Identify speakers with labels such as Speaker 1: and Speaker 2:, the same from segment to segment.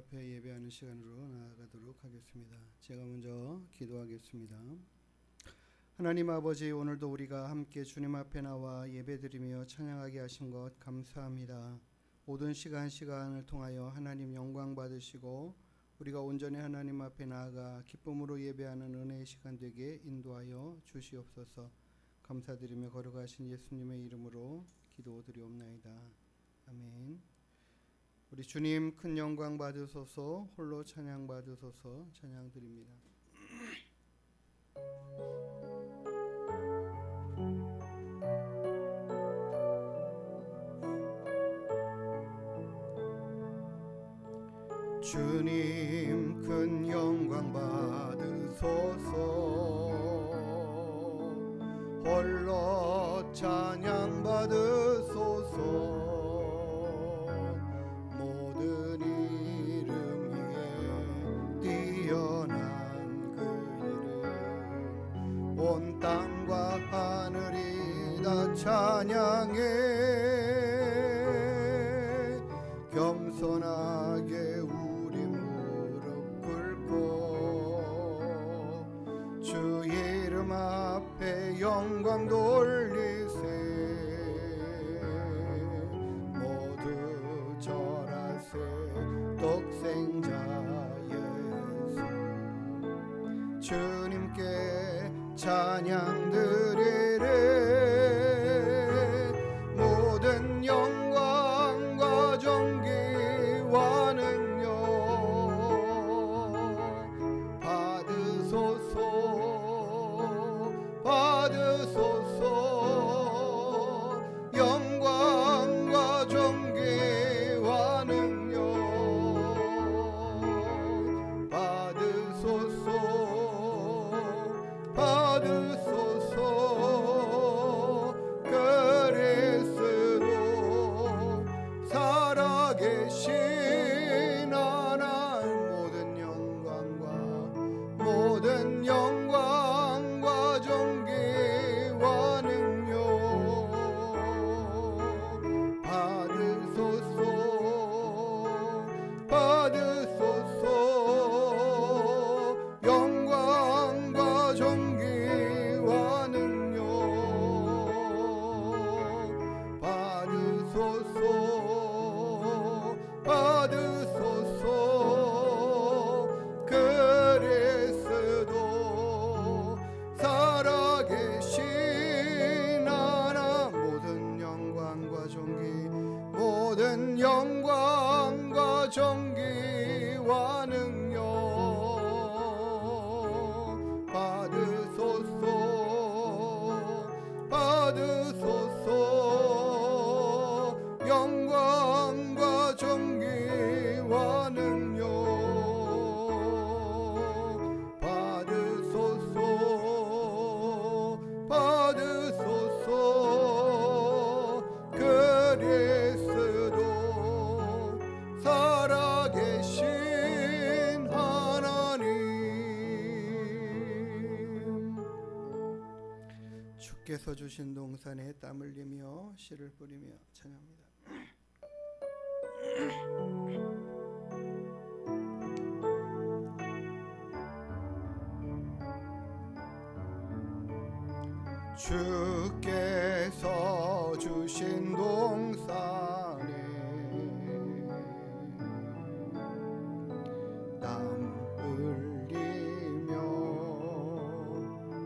Speaker 1: 앞에 예배하는 시간으로 나아가도록 하겠습니다. 제가 먼저 기도하겠습니다. 하나님 아버지, 오늘도 우리가 함께 주님 앞에 나와 예배드리며 찬양하게 하신 것 감사합니다. 모든 시간을 통하여 하나님 영광 받으시고 우리가 온전히 하나님 앞에 나아가 기쁨으로 예배하는 은혜의 시간 되게 인도하여 주시옵소서. 감사드리며 걸어가신 예수님의 이름으로 기도드리옵나이다. 아멘. 우리 주님 큰 영광 받으소서. 홀로 찬양 받으소서. 찬양 드립니다. 주님 큰 영광 받으소서. 홀로 찬양 받으소서. 모든 이름 위에 뛰어난 그 이름, 온 땅과 하늘이 다 찬양해. 겸손하게 우리 무릎 꿇고 주 이름 앞에 영광 돌리세. 모두 절하세. 독생자 예수 주님께 찬양 드리래. 모든 영광과 존귀와 능력 받으소서. 받으소서. 영광과 존귀와 능력 받으소서. 받으소서. 그리스도 살아계신 하나님, 모든 영광과 존귀와 능력 받으소서. 받으소서. 영광과 존귀와 능력 받으소서. 받으소서. 그리스도 살아계신 하나, 모든 영광과 존귀와 능력 받으소서. 받으소서. 영광과 존귀와 능력 받으소서. 받으소서. 그리스도 살아계신 하나님, 주께서 주신 동산에 땀 흘리며 씨를 뿌리며 찬양합니다. 주께서 주신 동산에 땀 흘리며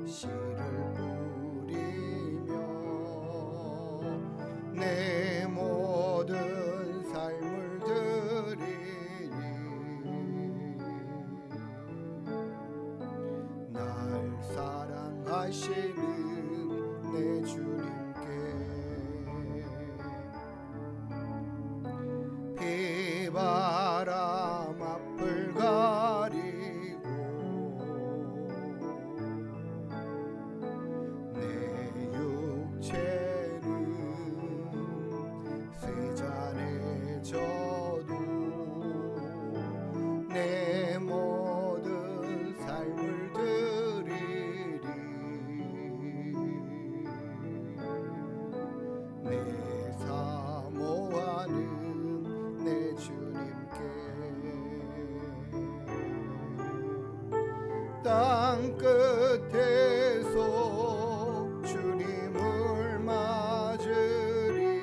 Speaker 1: 씨를 뿌리며 내 모든 삶을 드리니 날 사랑하시는 내 주님께 비바람 앞을 가리고 내 육체는 세잔에 져도 내 모든 삶을 드리리. 내 사모하는 내 주님께 땅 끝에서 주님을 맞으리.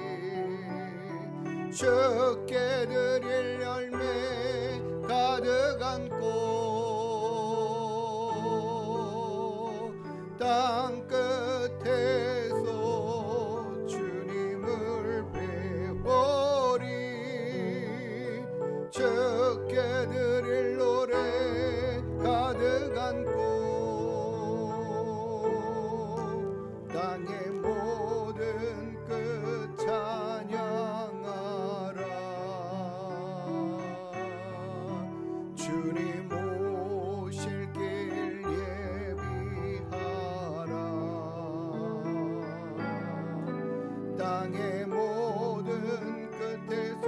Speaker 1: 주께 드릴 열매 가득한 꽃. 땅 끝에서 주님을 배우리. 주께 드릴 노래 가득한 꽃. 땅의 모든 끝 찬양하라. 주님 오실 길 예비하라. 땅의 모든 끝에서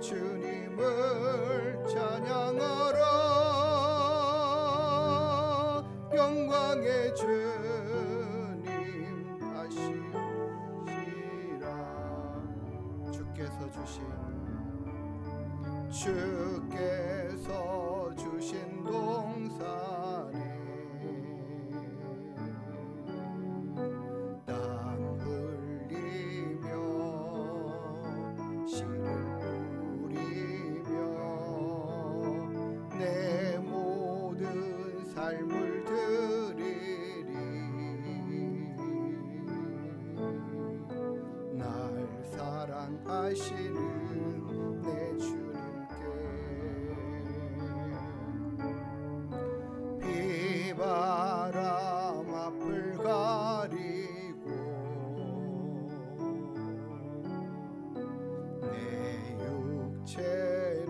Speaker 1: 주님을 찬양하라. 영광의 주님 하시리라. 주께서 주신 동산에 땀 흘리며 씨를 뿌리며 내 모든 삶을 드리리. 날 사랑하시는 내 주님께 비바람 앞을 가리고 내 육체는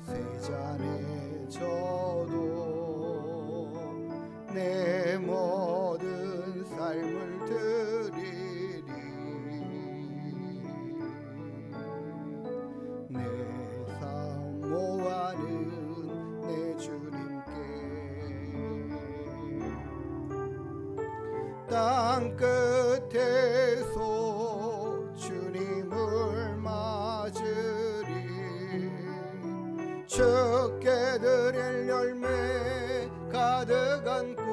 Speaker 1: 세잔에 져도 내 모든 삶을 드리리. 내 사모하는 내 주님께 땅 끝에서 주님을 맞으리. 주께 드릴 열매 가득한 꽃.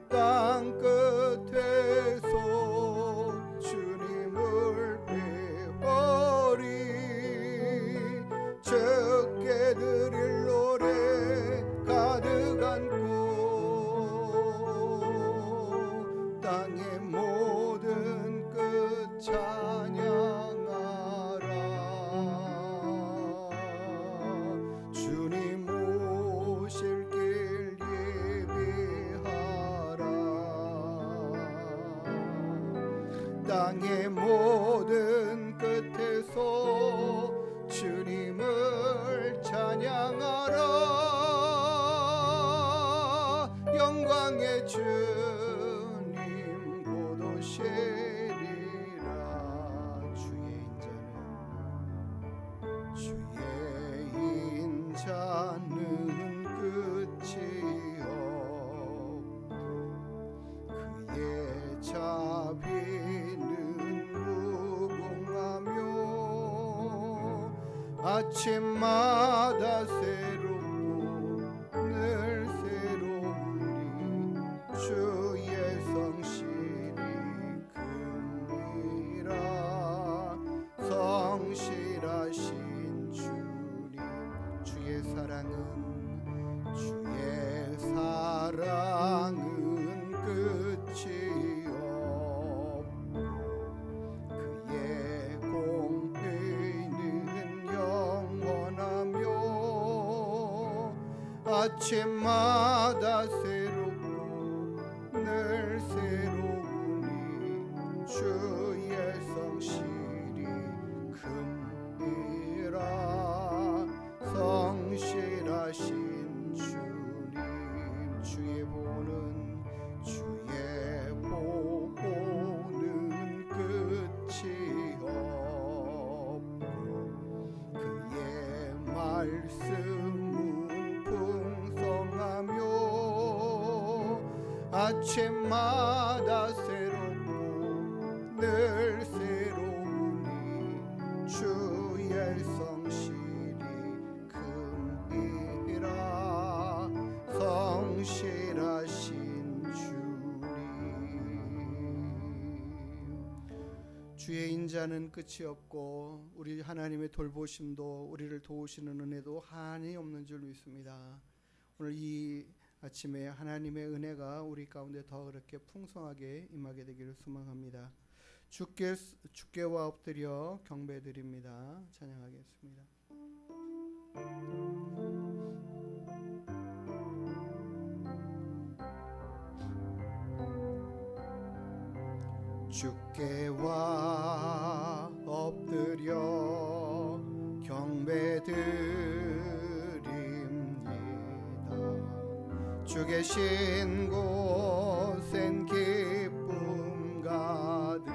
Speaker 1: 땅 끝에서 주님을 배우리. 주께 드릴 노래 가득한 꽃. 땅의 모든 끝 찬양하라. 주님 오실 길 예비하라. 땅의 모든 끝에서 주님을 찬양하라. 영광의 주님 곧 오시리라. 주의 인자는 끝이 없고 그의 자비는 무궁하며 아침마다 새롭고 늘 새로우니 주의 성실이 큽니다. 성실하신 주님. 주의 사랑은 끝이 없고 그의 공의는 영원하며 아침마다 새롭고 늘 새로우니 주의 성실이 큽니다. 성실하신 주님. 주의 보호는 끝이 없고 그의 말씀은 풍성하며 아침마다 새롭고 늘 새로우니 주의 성실 주의 인자는 끝이 없고 우리 하나님의 돌보심도 우리를 도우시는 은혜도 한이 없는 줄 믿습니다. 오늘 이 아침에 하나님의 은혜가 우리 가운데 더 그렇게 풍성하게 임하게 되기를 소망합니다. 주께와 엎드려 경배드립니다. 찬양하겠습니다. 주께와 엎드려 경배드립니다. 주 계신 곳엔 기쁨 가득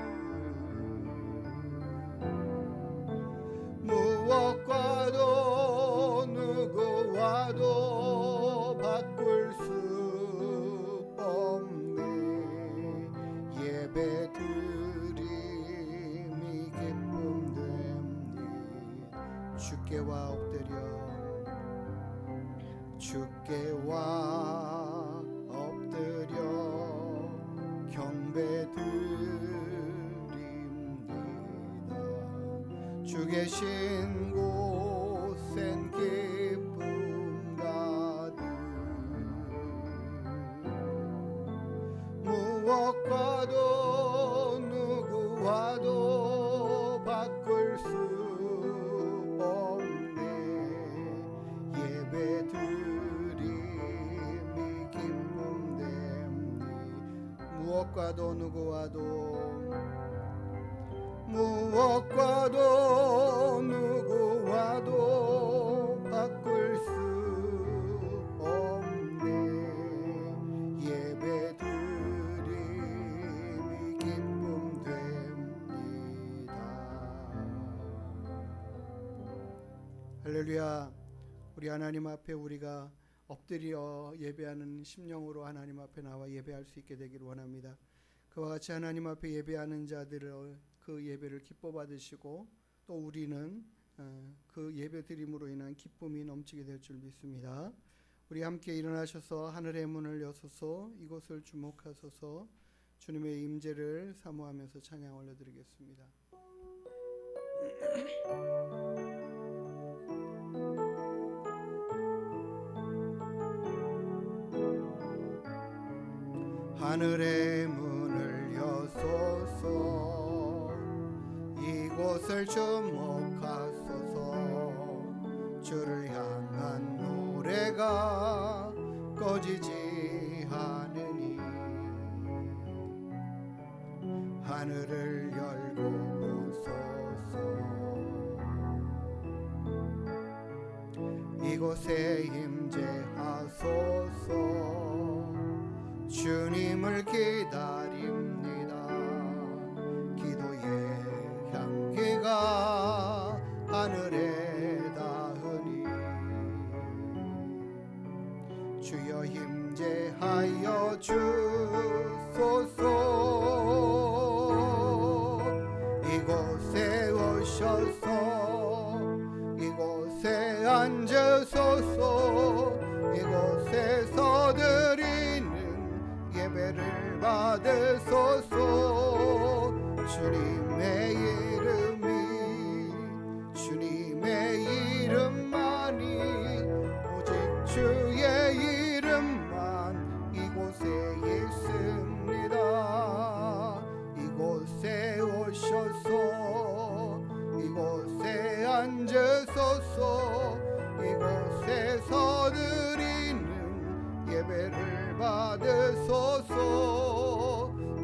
Speaker 1: 무엇과도 누구와도 바꿀 수 없네. 예배 드림이 기쁨 됩니다. 주께와 엎드려 경배드립니다. 주 계신 곳엔 기쁨 가득 무엇과도 누구와도 바꿀 수 없네. 예배 드림이 기쁨 됩니다. 무엇과도 누구와도 바꿀 수 없네. 예배 드림이 기쁨 됩니다. 할렐루야. 우리 하나님 앞에 우리가 엎드려 예배하는 심령으로 하나님 앞에 나와 예배할 수 있게 되기를 원합니다. 그와 같이 하나님 앞에 예배하는 자들을 그 예배를 기뻐 받으시고 또 우리는 그 예배 드림으로 인한 기쁨이 넘치게 될 줄 믿습니다. 우리 함께 일어나셔서 하늘의 문을 여소서 이곳을 주목하소서 주님의 임재를 사모하면서 찬양 올려드리겠습니다. 하늘의 문을 여소서 이곳을 주목하소서 주를 향한 노래가 꺼지지 않으니 하늘을 열고 보소서 이곳에 임재하소서 주님을 기다립니다. 기도의 향기가 하늘에 닿으니 주여 임재하여 주소서 이곳에 오셔서 이곳에 앉으소서 이곳에서 드리는 예배를 받으소서 주님의 이름만이 오직 주의 이름만 이곳에 있습니다. 이곳에 오셔서 이곳에 앉으소서 이곳에서 드리는 예배를 받으소서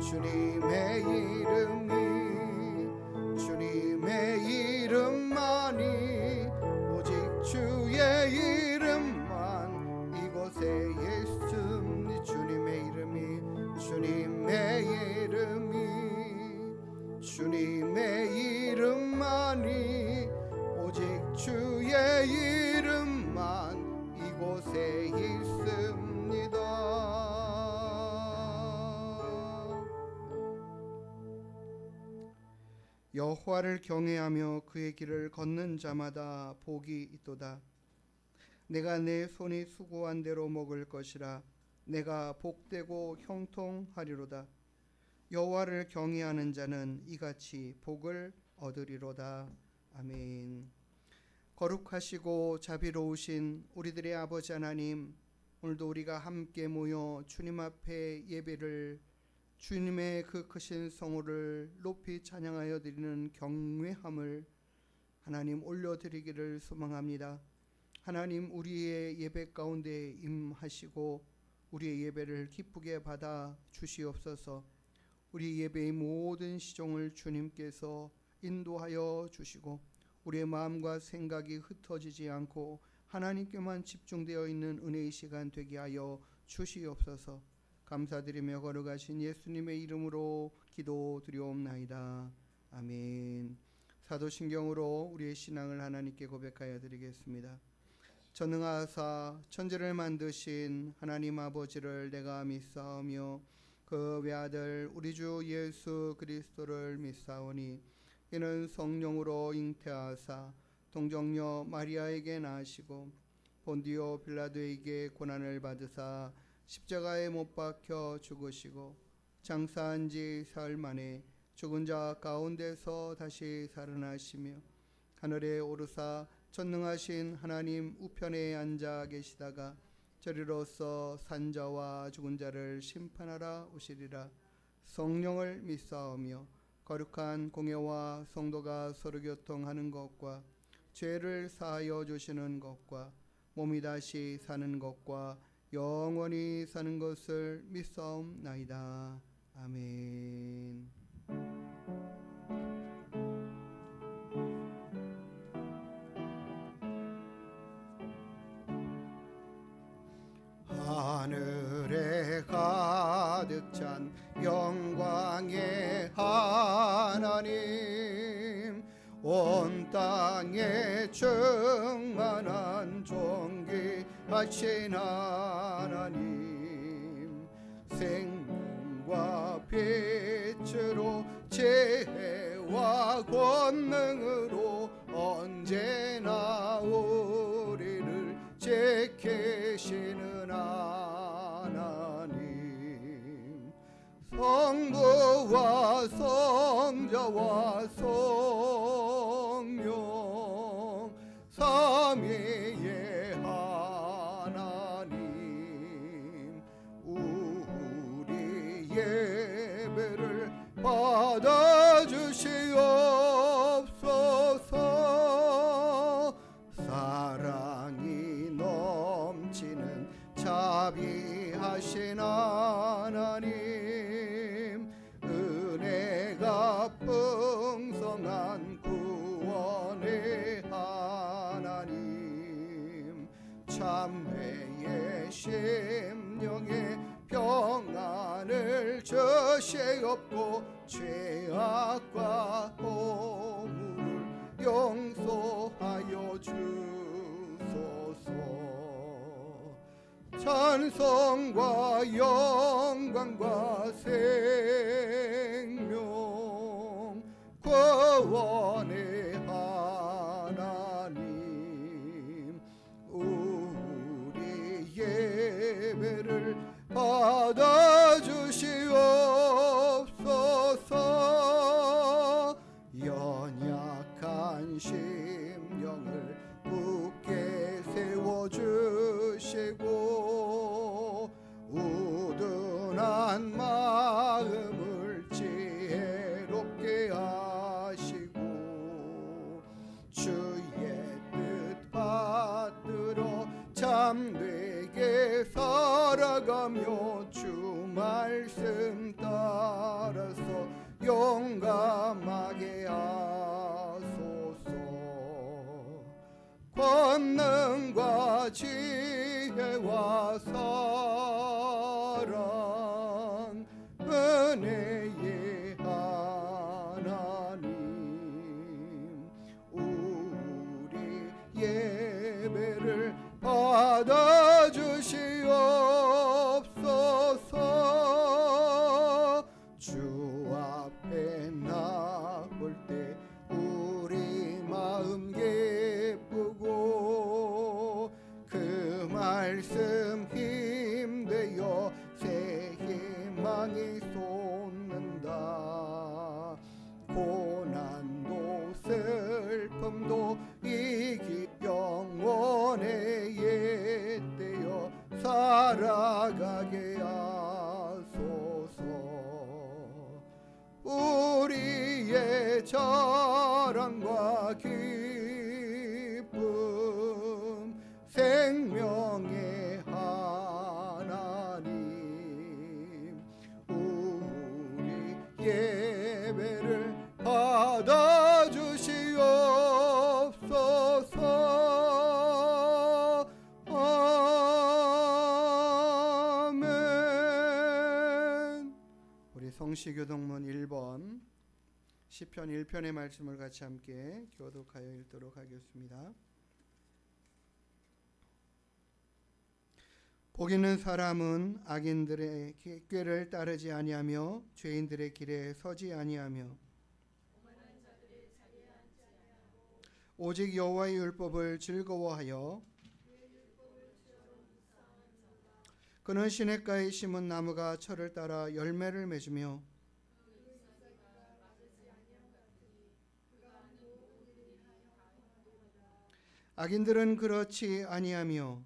Speaker 1: 주님의 이름만이 오직 주의 이름만 이곳에 있습니다. 주님의 이름만이 오직 주의 이름만 이곳에 있습니다. 여호와를 경외하며 그의 길을 걷는 자마다 복이 있도다. 내가 내 손이 수고한 대로 먹을 것이라. 내가 복되고 형통하리로다. 여호와를 경외하는 자는 이같이 복을 얻으리로다. 아멘. 거룩하시고 자비로우신 우리들의 아버지 하나님, 오늘도 우리가 함께 모여 주님 앞에 예배를, 주님의 그 크신 성호를 높이 찬양하여 드리는 경외함을 하나님 올려드리기를 소망합니다. 하나님, 우리의 예배 가운데 임하시고 우리의 예배를 기쁘게 받아 주시옵소서. 우리 예배의 모든 시종을 주님께서 인도하여 주시고 우리의 마음과 생각이 흩어지지 않고 하나님께만 집중되어 있는 은혜의 시간 되게 하여 주시옵소서. 감사드리며 걸어가신 예수님의 이름으로 기도드리옵나이다. 아멘. 사도신경으로 우리의 신앙을 하나님께 고백하여 드리겠습니다. 전능하사 천지를 만드신 하나님 아버지를 내가 믿사오며 그 외아들 우리 주 예수 그리스도를 믿사오니 이는 성령으로 잉태하사 동정녀 마리아에게 나시고 본디오 빌라도에게 고난을 받으사 십자가에 못 박혀 죽으시고 장사한 지 사흘 만에 죽은 자 가운데서 다시 살아나시며 하늘에 오르사 전능하신 하나님 우편에 앉아 계시다가 저리로서 산자와 죽은 자를 심판하러 오시리라. 성령을 믿사오며 거룩한 공예와 성도가 서로 교통하는 것과 죄를 사하여 주시는 것과 몸이 다시 사는 것과 영원히 사는 것을 믿사옵나이다. 아멘. 하늘에 가득 찬 영광의 하나님, 온 땅에 충만한 존귀하신 하나님, 생명과 빛으로 지혜와 권능으로 언제나 우리를 지키시는 하나님, 성부와 성자와 성령 삼위의 하나님, 우리 예배를 받아주시옵소서. 사랑이 넘치는 자비하신 하나님, 은혜가 풍성한 구원의 하나님, 참회의 심령에 평안을 주시옵고 죄악과 허물을 용서하여 주소서. 찬송과 영광과 생명 구원의 하나님, 우리 예배를 받아주시옵소서. 연약한 심령을 굳게 세워주시고 우둔한 마음을 지혜롭게 하시고 주의 뜻 받들어 참되게 살아가며 주 말씀 따라서 용감하게 하소서. 권능과 지혜와 사랑 은혜의 하나님, 우리 예배를 받아주시옵소서. 주 앞에 나올 때 우리 마음 기쁘고 그 말씀 힘되어 사랑과 기쁨 생명의 하나님 우리 예배를 받아주시옵소서. 아멘. 우리 성시교동문 1번 시편 1편의 말씀을 같이 함께 교독하여 읽도록 하겠습니다. 복 있는 사람은 악인들의 꾀를 따르지 아니하며 죄인들의 길에 서지 아니하며 오직 여호와의 율법을 즐거워하여 그는 시냇가에 심은 나무가 철을 따라 열매를 맺으며 악인들은 그렇지 아니하며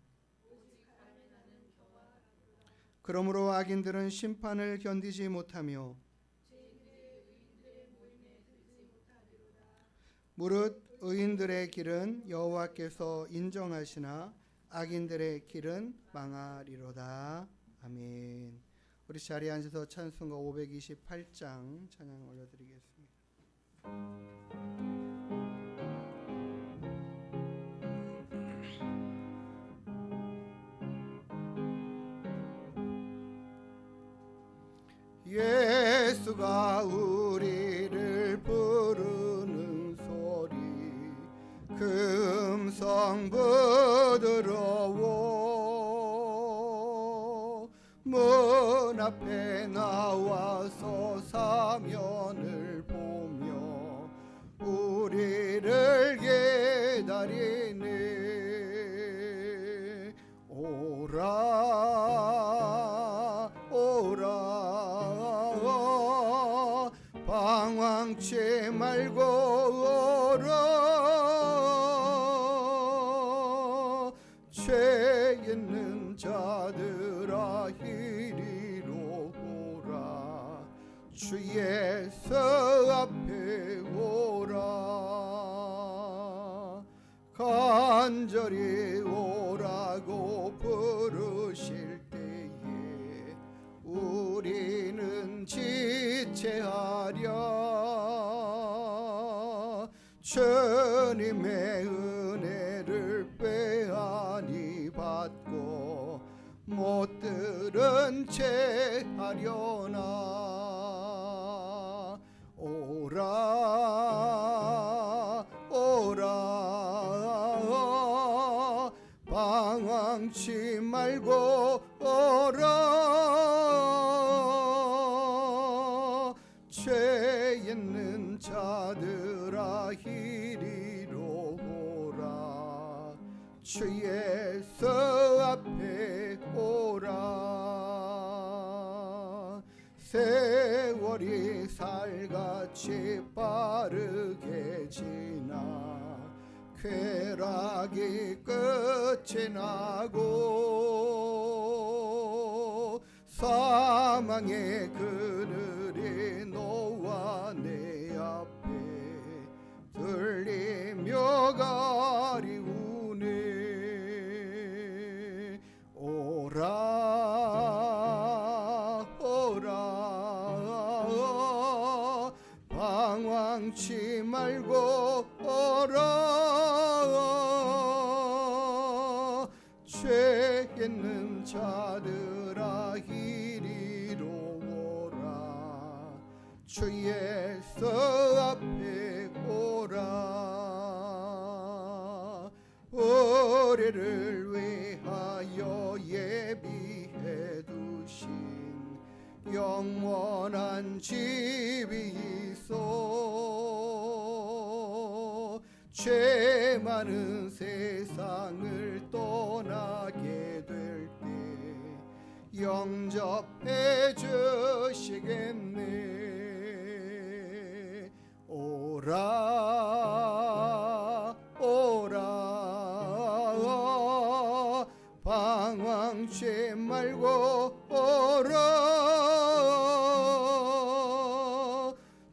Speaker 1: 그러므로 악인들은 심판을 견디지 못하며 무릇 의인들의 길은 여호와께서 인정하시나 악인들의 길은 망하리로다. 아멘. 우리 자리에 앉아서 찬송가 528장 찬양 올려드리겠습니다. 예수가 우리를 부르는 소리 그 음성 부드러워 문 앞에 나와서 사면을 보며 우리를 기다리네. 오라 오라 방황치 말고 오라. 죄 있는 자들아 이리로 오라. 주 예수 앞에 오라. 간절히 오라고 부르실 때에 우리는 지체하랴. 주님의 은혜를 빼앗니 받고 못 들은 채 하려나. 오라 오라 방황치 말고 오라. 죄 있는 자들아 이리로 오라. 주 예수 앞에 오라. 세월이 살같이 빠르게 지나 쾌락이 끝이 나고 사망의 그늘이 너와 내 앞에 들리며 가리우네. 오라 오라 방황치 말고 오라. 죄 있는 자들아 이리로 오라. 주 예수 앞에 오라. 우리를 위하여 예비해 두신 영원한 집이 있어. 죄 많은 세상을 떠나게 될 때 영접해 주시겠네. 오라 오라 방황치 말고 오라.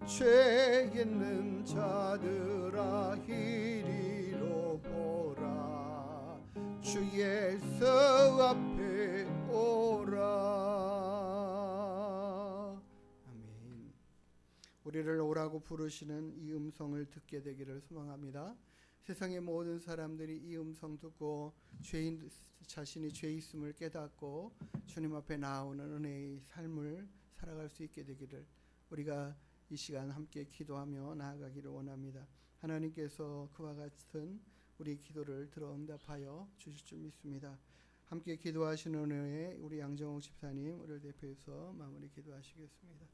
Speaker 1: 죄 있는 자들 오라 이리로 오라 주 예수 앞에 오라. 아멘. 우리를 오라고 부르시는 이 음성을 듣게 되기를 소망합니다. 세상의 모든 사람들이 이 음성 듣고 죄인 자신이 죄 있음을 깨닫고 주님 앞에 나오는 은혜의 삶을 살아갈 수 있게 되기를 우리가 이 시간 함께 기도하며 나아가기를 원합니다. 하나님께서 그와 같은 우리 기도를 들어 응답하여 주실 줄 믿습니다. 함께 기도하시는 은혜에 우리 양정옥 집사님 우리를 대표해서 마무리 기도하시겠습니다.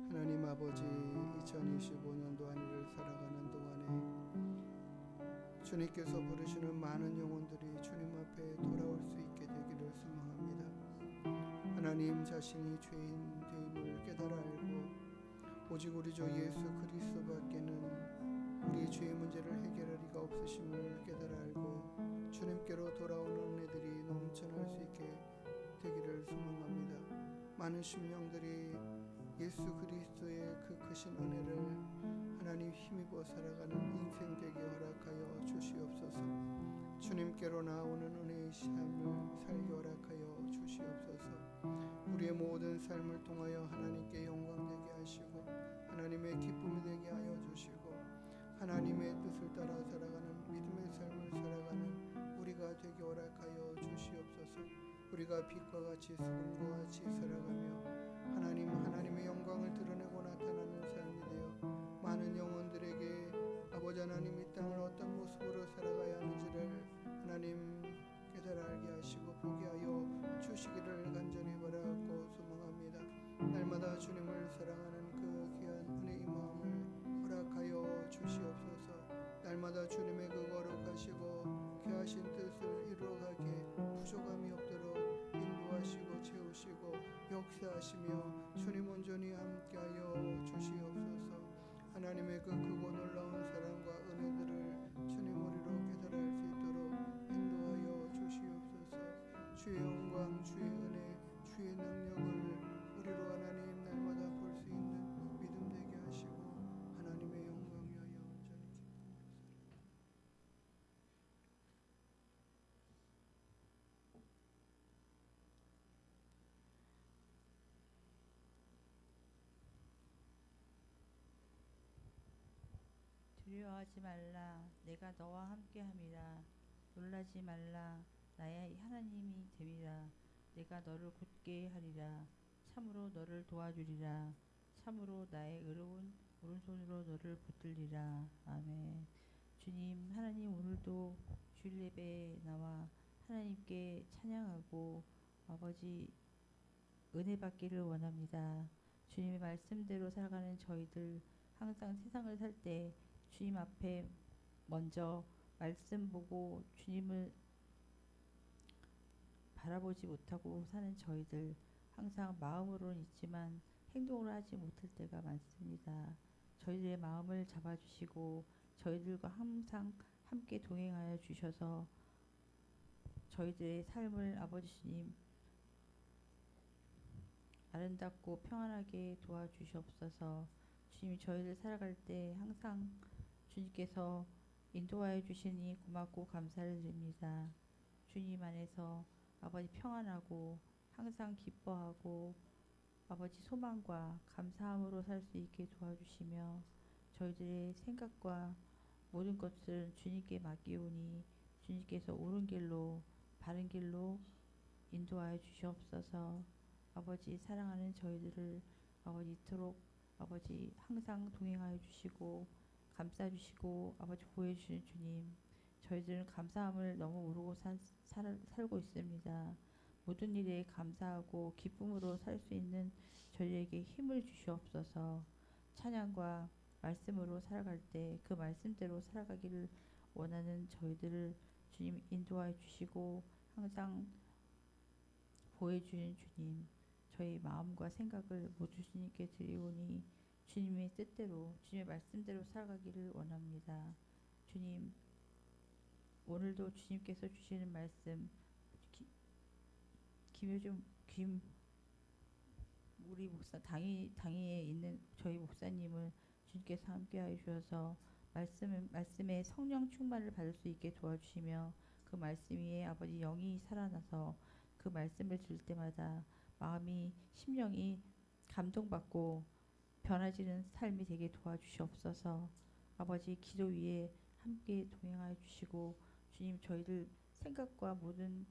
Speaker 1: 하나님 아버지, 2025년도 한 해를 살아가는 동안에 주님께서 부르시는 많은 영혼들이 주님 앞에 돌아올 수 있게 되기를 소망합니다. 하나님 자신이 죄인 되임을 깨달아 알고 오직 우리 주 예수 그리스도밖에는 우리의 죄의 문제를 해결할 리가 없으심을 깨달아 알고 주님께로 돌아오는 은혜들이 넘쳐날 수 있게 되기를 소망합니다. 많은 심령들이 예수 그리스도의 그 크신 은혜를 하나님 힘입어 살아가는 인생 되게 허락하여 주시옵소서. 주님께로 나오는 은혜의 삶을 살게 허락하여 주시옵소서. 우리의 모든 삶을 통하여 하나님께 영광 되게 하시고 하나님의 기쁨이 되게 하여 주시고 하나님의 뜻을 따라 살아가는 믿음의 삶을 살아가는 우리가 되게 허락하여 주시옵소서. 우리가 빛과 같이 소금과 같이 살아가며 하나님의 영광을 드러내고 나타나는 삶이 되어 많은 영혼들에게 아버지 하나님 이 땅을 어떤 모습으로 살아가야 하는지를 하나님 깨달아 알게 하시고 보게 하여 주시기를 간절히 바라고 소망합니다. 날마다 주님을 사랑하는 그 귀한 은혜의 마음을 허락하여 주시옵소서. 날마다 주님의 그 거룩하시고 귀하신 뜻을 이루어가기에 부족함이 없도록 인도하시고 채우시고 역사하시며 주님 온전히 함께하여 주시옵소서. 하나님의 그 크고 놀라운 사랑과 은혜들을 주님 우리로 깨달을 수 있도록 인도하여 주시옵소서. 주의 영광, 주의 은혜, 주의 능력을 우리로 하나님 날마다 볼 수 있는 믿음 되게 하시고 하나님의 영광 위하여 온전히
Speaker 2: 두려워하지 말라. 내가 너와 함께함이라. 놀라지 말라. 나의 하나님이 됨이라. 내가 너를 굳게 하리라. 참으로 너를 도와주리라. 참으로 나의 의로운 오른손으로 너를 붙들리라. 아멘. 주님 하나님, 오늘도 주일 예배에 나와 하나님께 찬양하고 아버지 은혜 받기를 원합니다. 주님의 말씀대로 살아가는 저희들, 항상 세상을 살 때 주님 앞에 먼저 말씀 보고 주님을 바라보지 못하고 사는 저희들, 항상 마음으로는 있지만 행동을 하지 못할 때가 많습니다. 저희들의 마음을 잡아주시고 저희들과 항상 함께 동행하여 주셔서 저희들의 삶을 아버지 주님 아름답고 평안하게 도와주시옵소서. 주님, 저희들 살아갈 때 항상 주님께서 인도하여 주시니 고맙고 감사를 드립니다. 주님 안에서 아버지 평안하고 항상 기뻐하고 아버지 소망과 감사함으로 살 수 있게 도와주시며 저희들의 생각과 모든 것을 주님께 맡기오니 주님께서 옳은 길로 바른 길로 인도하여 주시옵소서. 아버지 사랑하는 저희들을 아버지 이토록 아버지 항상 동행하여 주시고 감싸 주시고 아버지 보여 주시는 주님, 저희들은 감사함을 너무 모르고 살고 있습니다. 모든 일에 감사하고 기쁨으로 살 수 있는 저희에게 힘을 주시옵소서. 찬양과 말씀으로 살아갈 때 그 말씀대로 살아가기를 원하는 저희들을 주님 인도하여 주시고 항상 보여주는 주님, 저희 마음과 생각을 모두 주님께 드리오니 주님의 뜻대로 주님의 말씀대로 살아가기를 원합니다. 주님, 오늘도 주님께서 주시는 말씀 우리 목사 당위에 있는 저희 목사님을 주님께서 함께하여 주셔서 말씀에 성령 충만을 받을 수 있게 도와주시며 그 말씀 위에 아버지 영이 살아나서 그 말씀을 들을 때마다 마음이 심령이 감동받고 변화지는 삶이 되게 도와주시옵소서. 아버지 기도 위에 함께 동행하여 주시고 주님 저희들 생각과 모든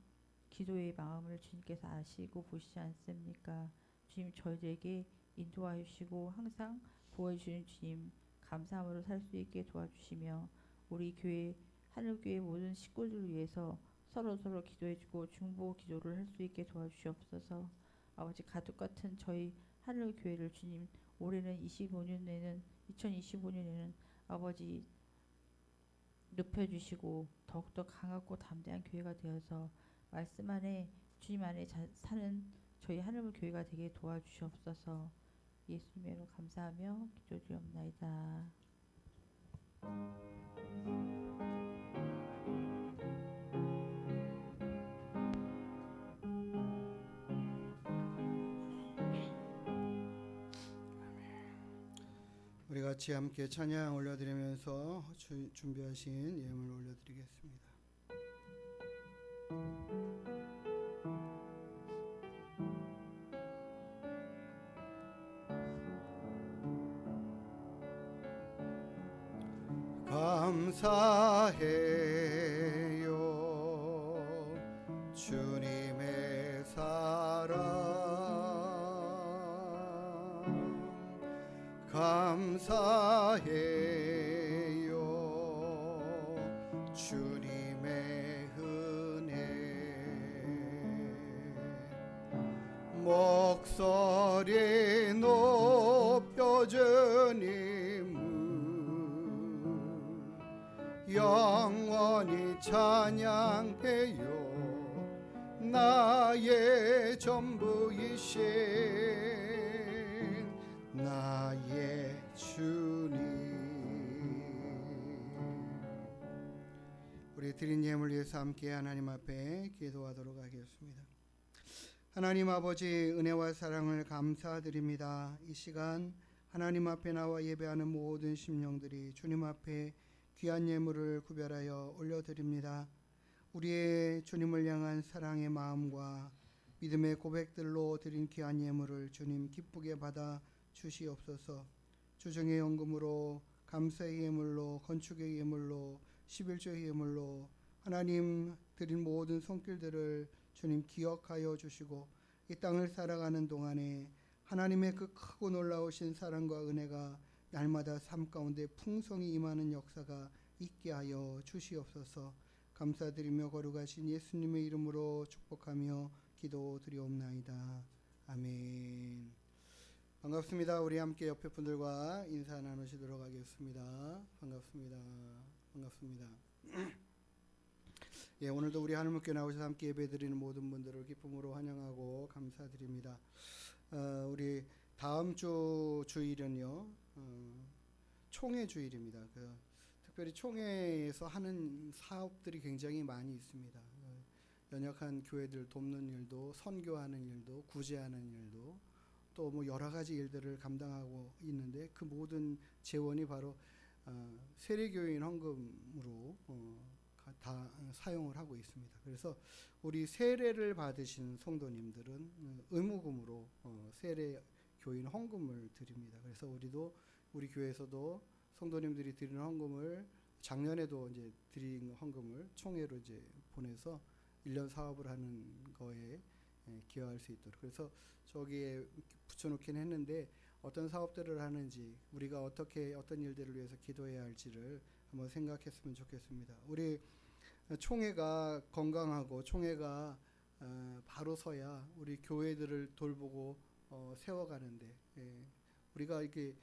Speaker 2: 기도의 마음을 주님께서 아시고 보시지 않습니까? 주님 저희들에게 인도하여 주시고 항상 보호해주시는 주님 감사함으로 살 수 있게 도와주시며 우리 교회 하늘교회 모든 식구들을 위해서 서로 기도해주고 중보 기도를 할 수 있게 도와주시옵소서. 아버지 가족 같은 저희 하늘교회를 주님 올해는 2025년에는 아버지 높여주시고 더욱더 강하고 담대한 교회가 되어서 말씀 안에 주님 안에 사는 저희 하늘의 교회가 되게 도와주시옵소서. 예수님으로 감사하며 기도드리옵나이다.
Speaker 1: 우리 같이 함께 찬양 올려드리면서 준비하신 예물 올려드리겠습니다. 감사해요 주님의 사랑 감사해요 주님의 은혜 목소리 높여주님 영원히 찬양해요 나의 전부이신 나의 주님. 우리 드린 예물 위해서 함께 하나님 앞에 기도하도록 하겠습니다. 하나님 아버지 은혜와 사랑을 감사드립니다. 이 시간 하나님 앞에 나와 예배하는 모든 심령들이 주님 앞에 귀한 예물을 구별하여 올려드립니다. 우리의 주님을 향한 사랑의 마음과 믿음의 고백들로 드린 귀한 예물을 주님 기쁘게 받아 주시옵소서. 주정의 헌금으로 감사의 예물로 건축의 예물로 11조의 예물로 하나님 드린 모든 손길들을 주님 기억하여 주시고 이 땅을 살아가는 동안에 하나님의 그 크고 놀라우신 사랑과 은혜가 날마다 삶 가운데 풍성히 임하는 역사가 있게 하여 주시옵소서. 감사드리며 거룩하신 예수님의 이름으로 축복하며 기도드리옵나이다. 아멘. 반갑습니다. 우리 함께 옆에 분들과 인사 나누시도록 하겠습니다. 반갑습니다. 반갑습니다. 예, 오늘도 우리 하늘문교회 나오셔서 함께 예배드리는 모든 분들을 기쁨으로 환영하고 감사드립니다. 우리 다음 주 주일은요 총회 주일입니다. 특별히 총회에서 하는 사업들이 굉장히 많이 있습니다. 연약한 교회들 돕는 일도, 선교하는 일도, 구제하는 일도, 또 뭐 여러 가지 일들을 감당하고 있는데 그 모든 재원이 바로 세례교인 헌금으로 다 사용을 하고 있습니다. 그래서 우리 세례를 받으신 성도님들은 의무금으로 세례교인 헌금을 드립니다. 그래서 우리 교회에서도 성도님들이 드리는 헌금을 작년에도 이제 드린 헌금을 총회로 이제 보내서 1년 사업을 하는 거에 기여할 수 있도록 그래서 저기에 붙여놓긴 했는데 어떤 사업들을 하는지 우리가 어떻게 어떤 일들을 위해서 기도해야 할지를 한번 생각했으면 좋겠습니다. 우리 총회가 건강하고 총회가 바로 서야 우리 교회들을 돌보고 세워가는데 우리가 이렇게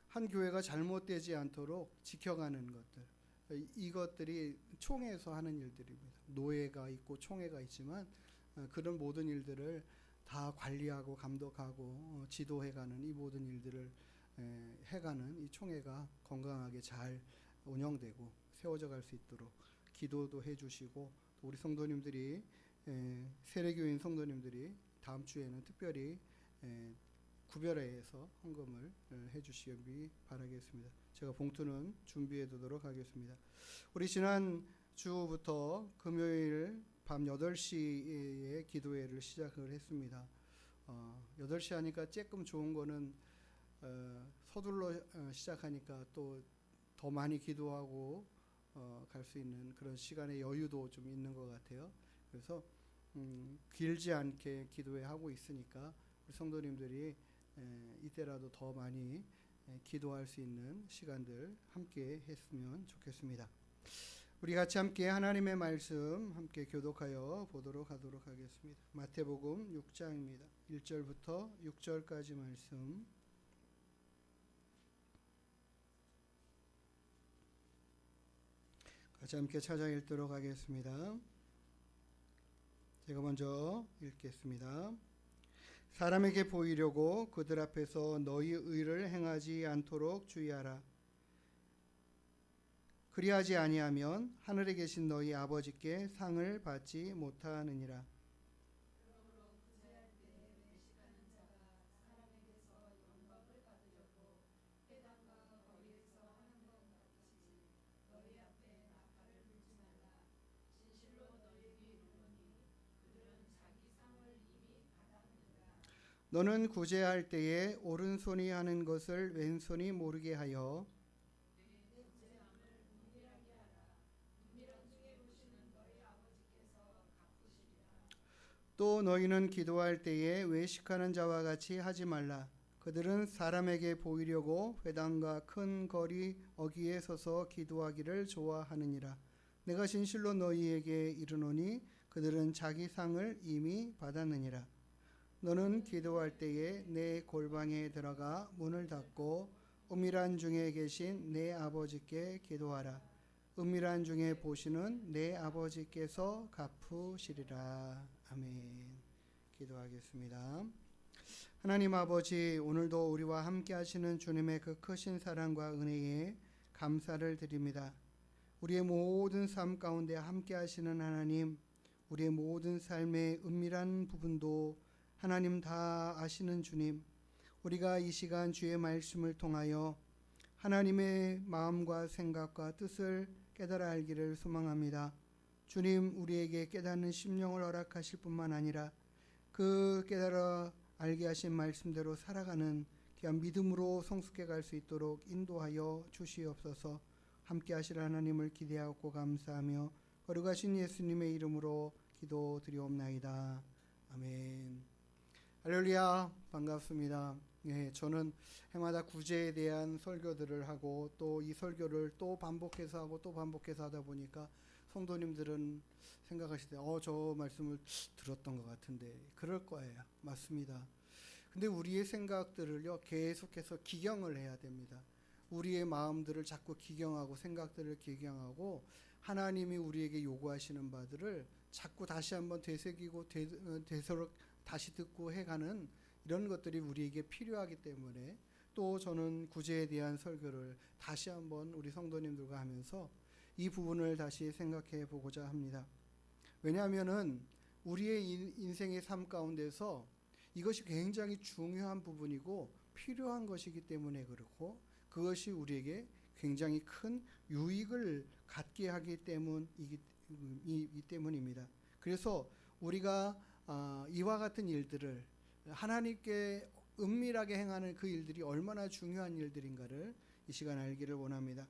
Speaker 1: 한 교회가 잘못되지 않도록 지켜가는 것들 이것들이 총회에서 하는 일들입니다. 노예가 있고 총회가 있지만 그런 모든 일들을 다 관리하고 감독하고 지도해가는 이 모든 일들을 해가는 이 총회가 건강하게 잘 운영되고 세워져 갈 수 있도록 기도도 해주시고 또 우리 성도님들이 세례교인 성도님들이 다음 주에는 특별히 구별해서 헌금을 해주시기 바라겠습니다. 제가 봉투는 준비해 두도록 하겠습니다. 우리 지난 주부터 금요일 밤 8시에 기도회를 시작을 했습니다. 8시 하니까 조금 좋은 거는 서둘러 시작하니까 또 더 많이 기도하고 갈 수 있는 그런 시간의 여유도 좀 있는 것 같아요. 그래서 길지 않게 기도회 하고 있으니까 우리 성도님들이 이때라도 더 많이 기도할 수 있는 시간들 함께 했으면 좋겠습니다. 우리 같이 함께 하나님의 말씀 함께 교독하여 보도록 하도록 하겠습니다. 마태복음 6장입니다. 1절부터 6절까지 말씀. 같이 함께 찾아 읽도록 하겠습니다. 제가 먼저 읽겠습니다. 사람에게 보이려고 그들 앞에서 너희 의를 행하지 않도록 주의하라. 그리하지 아니하면 하늘에 계신 너희 아버지께 상을 받지 못하느니라. 너는 구제할 때에 오른손이 하는 것을 왼손이 모르게 하여 또 너희는 기도할 때에 외식하는 자와 같이 하지 말라. 그들은 사람에게 보이려고 회당과 큰 거리 어귀에 서서 기도하기를 좋아하느니라. 내가 진실로 너희에게 이르노니 그들은 자기 상을 이미 받았느니라. 너는 기도할 때에 내 골방에 들어가 문을 닫고 은밀한 중에 계신 내 아버지께 기도하라. 은밀한 중에 보시는 내 아버지께서 갚으시리라. 아멘. 기도하겠습니다. 하나님 아버지, 오늘도 우리와 함께 하시는 주님의 그 크신 사랑과 은혜에 감사를 드립니다. 우리의 모든 삶 가운데 함께 하시는 하나님, 우리의 모든 삶의 은밀한 부분도 하나님 다 아시는 주님, 우리가 이 시간 주의 말씀을 통하여 하나님의 마음과 생각과 뜻을 깨달아 알기를 소망합니다. 주님, 우리에게 깨닫는 심령을 허락하실 뿐만 아니라 그 깨달아 알게 하신 말씀대로 살아가는 귀한 믿음으로 성숙해 갈 수 있도록 인도하여 주시옵소서. 함께 하실 하나님을 기대하고 감사하며 거룩하신 예수님의 이름으로 기도드리옵나이다. 아멘. 할렐루야. 반갑습니다. 예, 저는 해마다 구제에 대한 설교들을 하고 또 이 설교를 또 반복해서 하고 또 반복해서 하다 보니까 성도님들은 생각하실 때 저 말씀을 들었던 것 같은데 그럴 거예요. 맞습니다. 근데 우리의 생각들을요 계속해서 기경을 해야 됩니다. 우리의 마음들을 자꾸 기경하고 생각들을 기경하고 하나님이 우리에게 요구하시는 바들을 자꾸 다시 한번 되새기고 되도록 다시 듣고 해가는 이런 것들이 우리에게 필요하기 때문에 또 저는 구제에 대한 설교를 다시 한번 우리 성도님들과 하면서 이 부분을 다시 생각해 보고자 합니다. 왜냐하면은 우리의 인생의 삶 가운데서 이것이 굉장히 중요한 부분이고 필요한 것이기 때문에 그렇고 그것이 우리에게 굉장히 큰 유익을 갖게 하기 때문입니다. 그래서 우리가 이와 같은 일들을 하나님께 은밀하게 행하는 그 일들이 얼마나 중요한 일들인가를 이 시간 알기를 원합니다.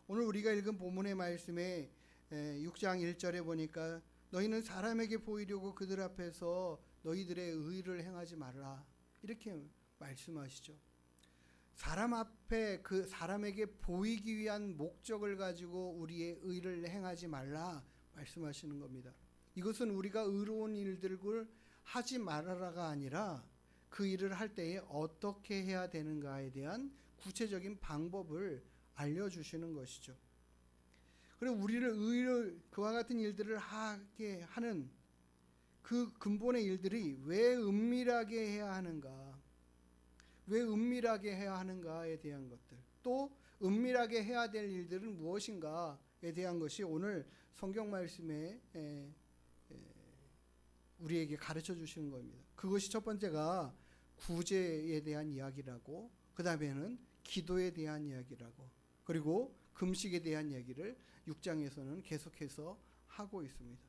Speaker 1: 오늘 우리가 읽은 본문의 말씀에 6장 1절에 보니까 너희는 사람에게 보이려고 그들 앞에서 너희들의 의를 행하지 말라 이렇게 말씀하시죠. 사람 앞에 그 사람에게 보이기 위한 목적을 가지고 우리의 의를 행하지 말라 말씀하시는 겁니다. 이것은 우리가 의로운 일들을 하지 말아라가 아니라 그 일을 할 때에 어떻게 해야 되는가에 대한 구체적인 방법을 알려주시는 것이죠. 그리고 우리를 그와 같은 일들을 하게 하는 그 근본의 일들이 왜 은밀하게 해야 하는가, 왜 은밀하게 해야 하는가에 대한 것들, 또 은밀하게 해야 될 일들은 무엇인가에 대한 것이 오늘 성경 말씀에 우리에게 가르쳐 주시는 겁니다. 그것이 첫 번째가 구제에 대한 이야기라고, 그 다음에는 기도에 대한 이야기라고, 그리고 금식에 대한 이야기를 6장에서는 계속해서 하고 있습니다.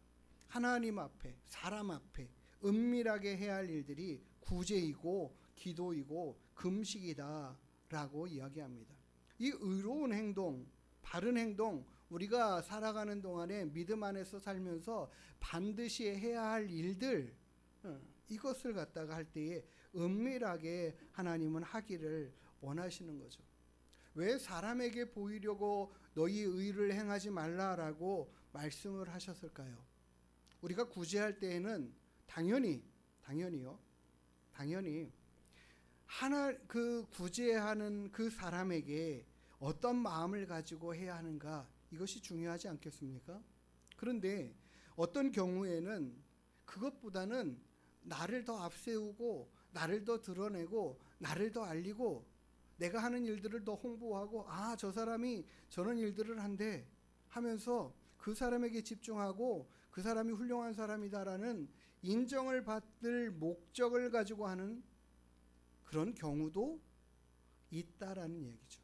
Speaker 1: 하나님 앞에, 사람 앞에 은밀하게 해야 할 일들이 구제이고 기도이고 금식이다라고 이야기합니다. 이 의로운 행동, 바른 행동, 우리가 살아가는 동안에 믿음 안에서 살면서 반드시 해야 할 일들, 이것을 갖다가 할 때에 은밀하게 하나님은 하기를 원하시는 거죠. 왜 사람에게 보이려고 너희 의를 행하지 말라라고 말씀을 하셨을까요? 우리가 구제할 때에는 당연히 그 구제하는 그 사람에게 어떤 마음을 가지고 해야 하는가, 이것이 중요하지 않겠습니까? 그런데 어떤 경우에는 그것보다는 나를 더 앞세우고 나를 더 드러내고 나를 더 알리고 내가 하는 일들을 더 홍보하고, 아, 저 사람이 저런 일들을 한대 하면서 그 사람에게 집중하고 그 사람이 훌륭한 사람이다라는 인정을 받을 목적을 가지고 하는 그런 경우도 있다라는 얘기죠.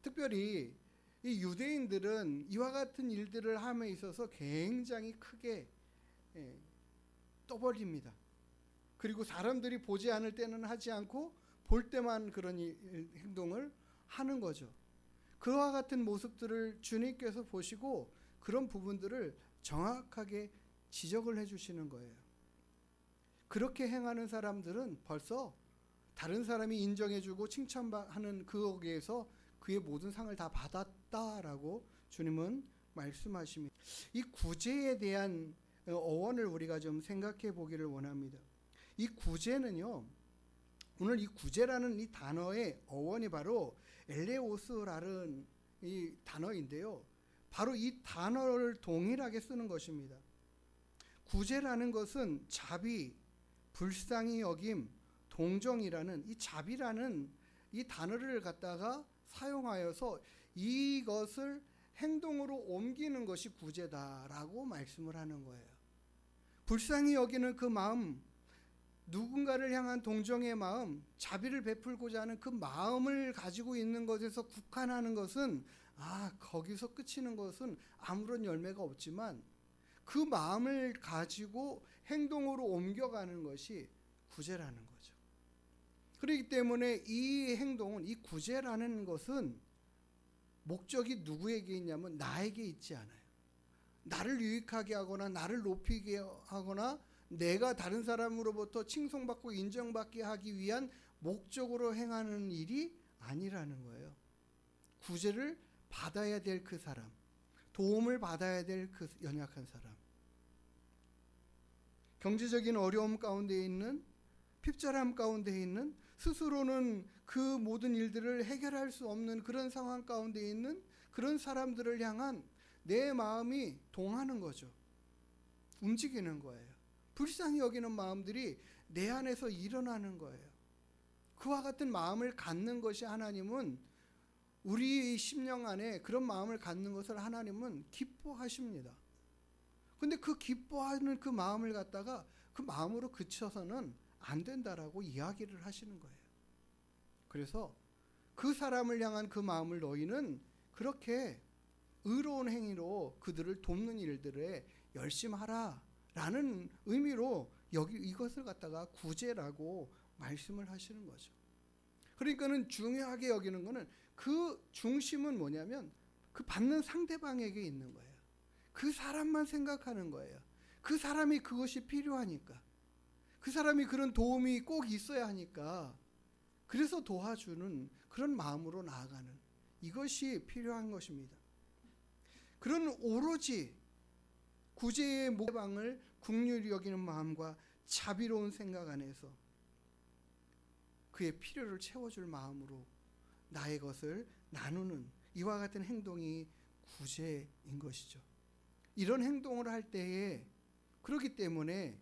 Speaker 1: 특별히 이 유대인들은 이와 같은 일들을 함에 있어서 굉장히 크게 떠벌립니다. 그리고 사람들이 보지 않을 때는 하지 않고 볼 때만 그런 행동을 하는 거죠. 그와 같은 모습들을 주님께서 보시고 그런 부분들을 정확하게 지적을 해주시는 거예요. 그렇게 행하는 사람들은 벌써 다른 사람이 인정해주고 칭찬하는 거기에서 그의 모든 상을 다 받았다라고 주님은 말씀하십니다. 이 구제에 대한 어원을 우리가 좀 생각해 보기를 원합니다. 이 구제는요, 오늘 이 구제라는 이 단어의 어원이 바로 엘레오스라는 이 단어인데요, 바로 이 단어를 동일하게 쓰는 것입니다. 구제라는 것은 자비, 불쌍히 여김, 동정이라는 이 자비라는 이 단어를 갖다가 사용하여서 이것을 행동으로 옮기는 것이 구제다라고 말씀을 하는 거예요. 불쌍히 여기는 그 마음, 누군가를 향한 동정의 마음, 자비를 베풀고자 하는 그 마음을 가지고 있는 것에서 국한하는 것은, 거기서 끝이는 것은 아무런 열매가 없지만 그 마음을 가지고 행동으로 옮겨가는 것이 구제라는 거죠. 그렇기 때문에 이 행동은, 이 구제라는 것은 목적이 누구에게 있냐면 나에게 있지 않아요. 나를 유익하게 하거나 나를 높이게 하거나 내가 다른 사람으로부터 칭송받고 인정받게 하기 위한 목적으로 행하는 일이 아니라는 거예요. 구제를 받아야 될 그 사람, 도움을 받아야 될 그 연약한 사람, 경제적인 어려움 가운데 있는, 핍절함 가운데 있는, 스스로는 그 모든 일들을 해결할 수 없는 그런 상황 가운데 있는 그런 사람들을 향한 내 마음이 동하는 거죠. 움직이는 거예요. 불쌍히 여기는 마음들이 내 안에서 일어나는 거예요. 그와 같은 마음을 갖는 것이 하나님은, 우리 심령 안에 그런 마음을 갖는 것을 하나님은 기뻐하십니다. 근데 그 기뻐하는 그 마음을 갖다가 그 마음으로 그쳐서는 안 된다라고 이야기를 하시는 거예요. 그래서 그 사람을 향한 그 마음을 너희는 그렇게 의로운 행위로 그들을 돕는 일들에 열심하라 라는 의미로 여기 이것을 갖다가 구제라고 말씀을 하시는 거죠. 그러니까는 중요하게 여기는 거는, 그 중심은 뭐냐면 그 받는 상대방에게 있는 거예요. 그 사람만 생각하는 거예요. 그 사람이 그것이 필요하니까, 그 사람이 그런 도움이 꼭 있어야 하니까, 그래서 도와주는 그런 마음으로 나아가는, 이것이 필요한 것입니다. 그런 오로지 구제의 모방을 긍휼히 여기는 마음과 자비로운 생각 안에서 그의 필요를 채워줄 마음으로 나의 것을 나누는 이와 같은 행동이 구제인 것이죠. 이런 행동을 할 때에, 그렇기 때문에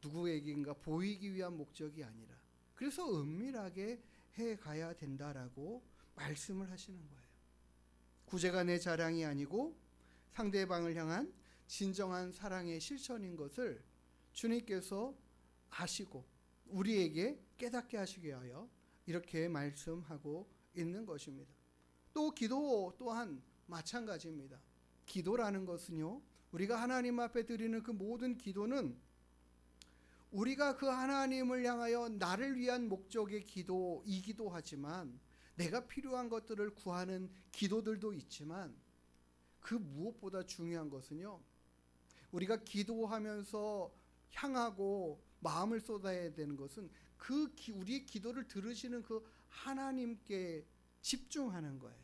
Speaker 1: 누구에게인가 보이기 위한 목적이 아니라, 그래서 은밀하게 해가야 된다라고 말씀을 하시는 거예요. 구제가 내 자랑이 아니고 상대방을 향한 진정한 사랑의 실천인 것을 주님께서 아시고 우리에게 깨닫게 하시기 위하여 이렇게 말씀하고 있는 것입니다. 또 기도 또한 마찬가지입니다. 기도라는 것은요, 우리가 하나님 앞에 드리는 그 모든 기도는 우리가 그 하나님을 향하여 나를 위한 목적의 기도이기도 하지만, 내가 필요한 것들을 구하는 기도들도 있지만, 그 무엇보다 중요한 것은요, 우리가 기도하면서 향하고 마음을 쏟아야 되는 것은 우리의 기도를 들으시는 그 하나님께 집중하는 거예요.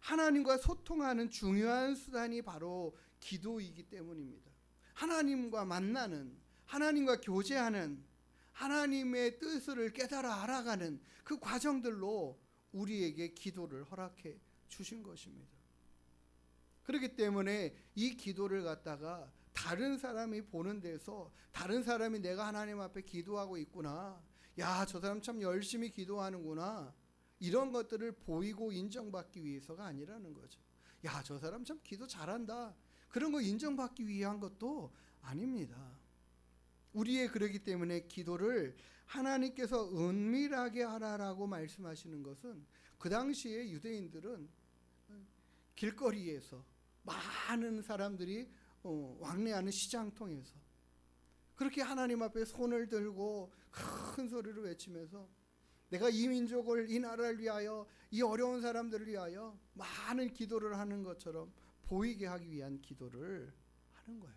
Speaker 1: 하나님과 소통하는 중요한 수단이 바로 기도이기 때문입니다. 하나님과 만나는, 하나님과 교제하는, 하나님의 뜻을 깨달아 알아가는 그 과정들로 우리에게 기도를 허락해 주신 것입니다. 그렇기 때문에 이 기도를 갖다가 다른 사람이 보는 데서, 다른 사람이 내가 하나님 앞에 기도하고 있구나, 야, 저 사람 참 열심히 기도하는구나, 이런 것들을 보이고 인정받기 위해서가 아니라는 거죠. 야, 저 사람 참 기도 잘한다, 그런 거 인정받기 위한 것도 아닙니다. 우리의 그러기 때문에 기도를 하나님께서 은밀하게 하라라고 말씀하시는 것은, 그 당시에 유대인들은 길거리에서 많은 사람들이 왕래하는 시장통에서 그렇게 하나님 앞에 손을 들고 큰 소리로 외치면서 내가 이 민족을, 이 나라를 위하여, 이 어려운 사람들을 위하여 많은 기도를 하는 것처럼 보이게 하기 위한 기도를 하는 거예요.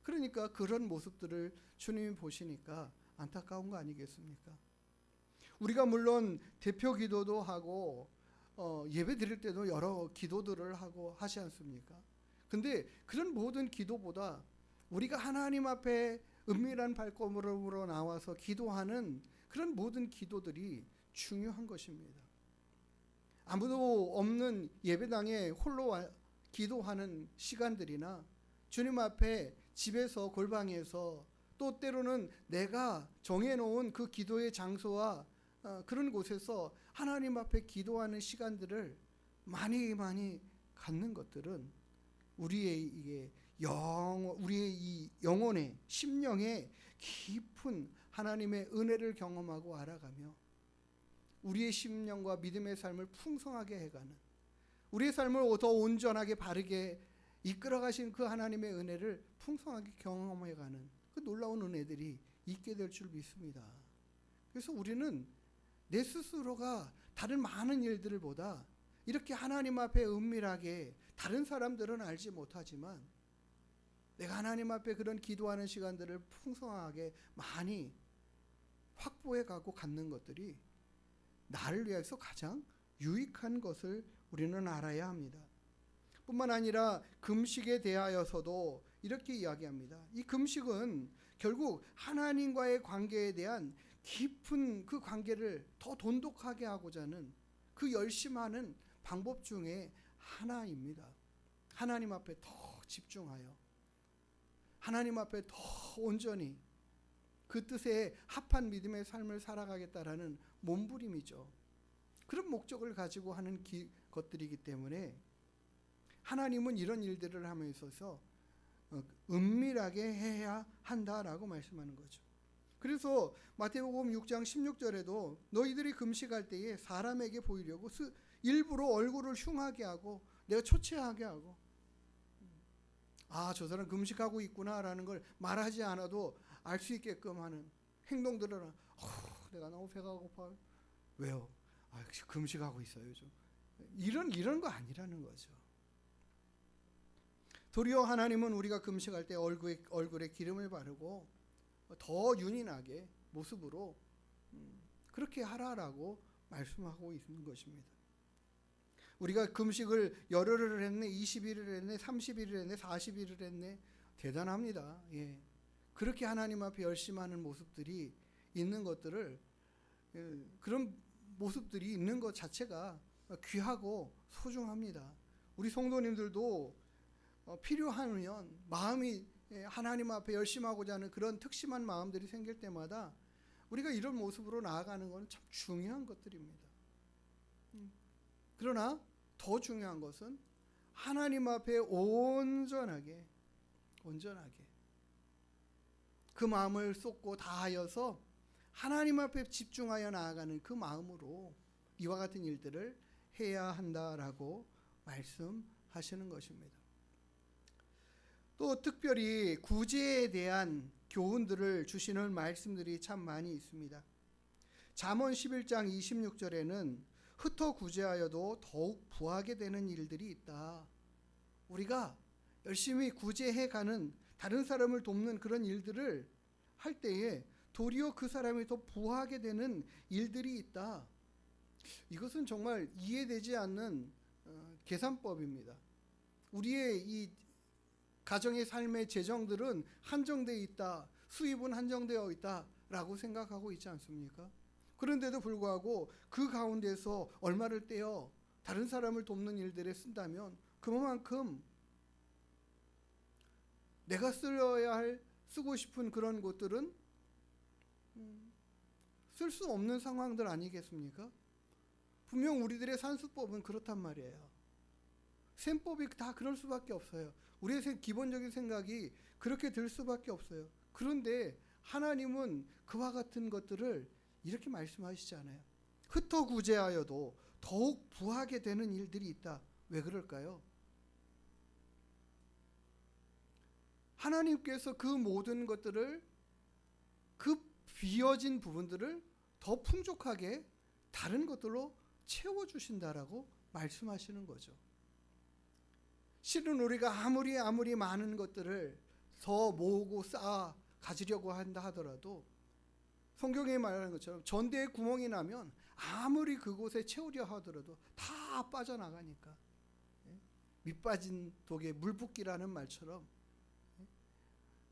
Speaker 1: 그러니까 그런 모습들을 주님이 보시니까 안타까운 거 아니겠습니까? 우리가 물론 대표 기도도 하고 예배 드릴 때도 여러 기도들을 하고 하지 않습니까? 근데 그런 모든 기도보다 우리가 하나님 앞에 은밀한 발걸음으로 나와서 기도하는 그런 모든 기도들이 중요한 것입니다. 아무도 없는 예배당에 홀로 기도하는 시간들이나, 주님 앞에 집에서, 골방에서, 또 때로는 내가 정해놓은 그 기도의 장소와 그런 곳에서 하나님 앞에 기도하는 시간들을 많이 갖는 것들은 우리의 이 영혼의, 심령의 깊은 하나님의 은혜를 경험하고 알아가며 우리의 심령과 믿음의 삶을 풍성하게 해가는, 우리의 삶을 더 온전하게 바르게 이끌어가신 그 하나님의 은혜를 풍성하게 경험해가는 그 놀라운 은혜들이 있게 될 줄 믿습니다. 그래서 우리는 내 스스로가 다른 많은 일들을 보다 이렇게 하나님 앞에 은밀하게, 다른 사람들은 알지 못하지만 내가 하나님 앞에 그런 기도하는 시간들을 풍성하게 많이 확보해 가고 갖는 것들이 나를 위해서 가장 유익한 것을 우리는 알아야 합니다. 뿐만 아니라 금식에 대하여서도 이렇게 이야기합니다. 이 금식은 결국 하나님과의 관계에 대한 깊은 그 관계를 더 돈독하게 하고자 하는 그 열심하는 방법 중에 하나입니다. 하나님 앞에 더 집중하여, 하나님 앞에 더 온전히 그 뜻에 합한 믿음의 삶을 살아가겠다라는 몸부림이죠. 그런 목적을 가지고 하는 것들이기 때문에 하나님은 이런 일들을 함에 있어서 은밀하게 해야 한다라고 말씀하는 거죠. 그래서 마태복음 6장 16절에도 너희들이 금식할 때에 사람에게 보이려고 일부러 얼굴을 흉하게 하고 내가 초췌하게 하고, 아, 저 사람 금식하고 있구나라는 걸 말하지 않아도 알 수 있게끔 하는 행동들은, 내가 너무 배가 고파. 왜요? 역시 금식하고 있어요. 좀 이런 거 아니라는 거죠. 도리어 하나님은 우리가 금식할 때 얼굴에 기름을 바르고 더 윤인하게 모습으로 그렇게 하라라고 말씀하고 있는 것입니다. 우리가 금식을 열흘을 했네, 20일을 했네, 30일을 했네, 40일을 했네, 대단합니다. 예. 그렇게 하나님 앞에 열심하는 모습들이 있는 것들을, 그런 모습들이 있는 것 자체가 귀하고 소중합니다. 우리 성도님들도 필요하면 마음이 하나님 앞에 열심하고자 하는 그런 특심한 마음들이 생길 때마다 우리가 이런 모습으로 나아가는 것은 참 중요한 것들입니다. 그러나 더 중요한 것은 하나님 앞에 온전하게 그 마음을 쏟고 다하여서 하나님 앞에 집중하여 나아가는 그 마음으로 이와 같은 일들을 해야 한다라고 말씀하시는 것입니다. 또 특별히 구제에 대한 교훈들을 주시는 말씀들이 참 많이 있습니다. 잠언 11장 26절에는 흩어 구제하여도 더욱 부하게 되는 일들이 있다. 우리가 열심히 구제해가는, 다른 사람을 돕는 그런 일들을 할 때에 도리어 그 사람이 더 부하게 되는 일들이 있다. 이것은 정말 이해되지 않는 계산법입니다. 우리의 이 가정의 삶의 재정들은 한정되어 있다, 수입은 한정되어 있다라고 생각하고 있지 않습니까? 그런데도 불구하고 그 가운데서 얼마를 떼어 다른 사람을 돕는 일들에 쓴다면 그만큼 내가 쓰고 싶은 그런 것들은 쓸 수 없는 상황들 아니겠습니까? 분명 우리들의 산수법은 그렇단 말이에요. 셈법이 다 그럴 수밖에 없어요. 우리의 기본적인 생각이 그렇게 될 수밖에 없어요. 그런데 하나님은 그와 같은 것들을 이렇게 말씀하시잖아요. 흩어 구제하여도 더욱 부하게 되는 일들이 있다. 왜 그럴까요? 하나님께서 그 모든 것들을, 그 비어진 부분들을 더 풍족하게 다른 것들로 채워주신다라고 말씀하시는 거죠. 실은 우리가 아무리 많은 것들을 더 모으고 쌓아 가지려고 한다 하더라도 성경에 말하는 것처럼 전대에 구멍이 나면 아무리 그곳에 채우려 하더라도 다 빠져나가니까, 밑빠진 독에 물 붓기라는 말처럼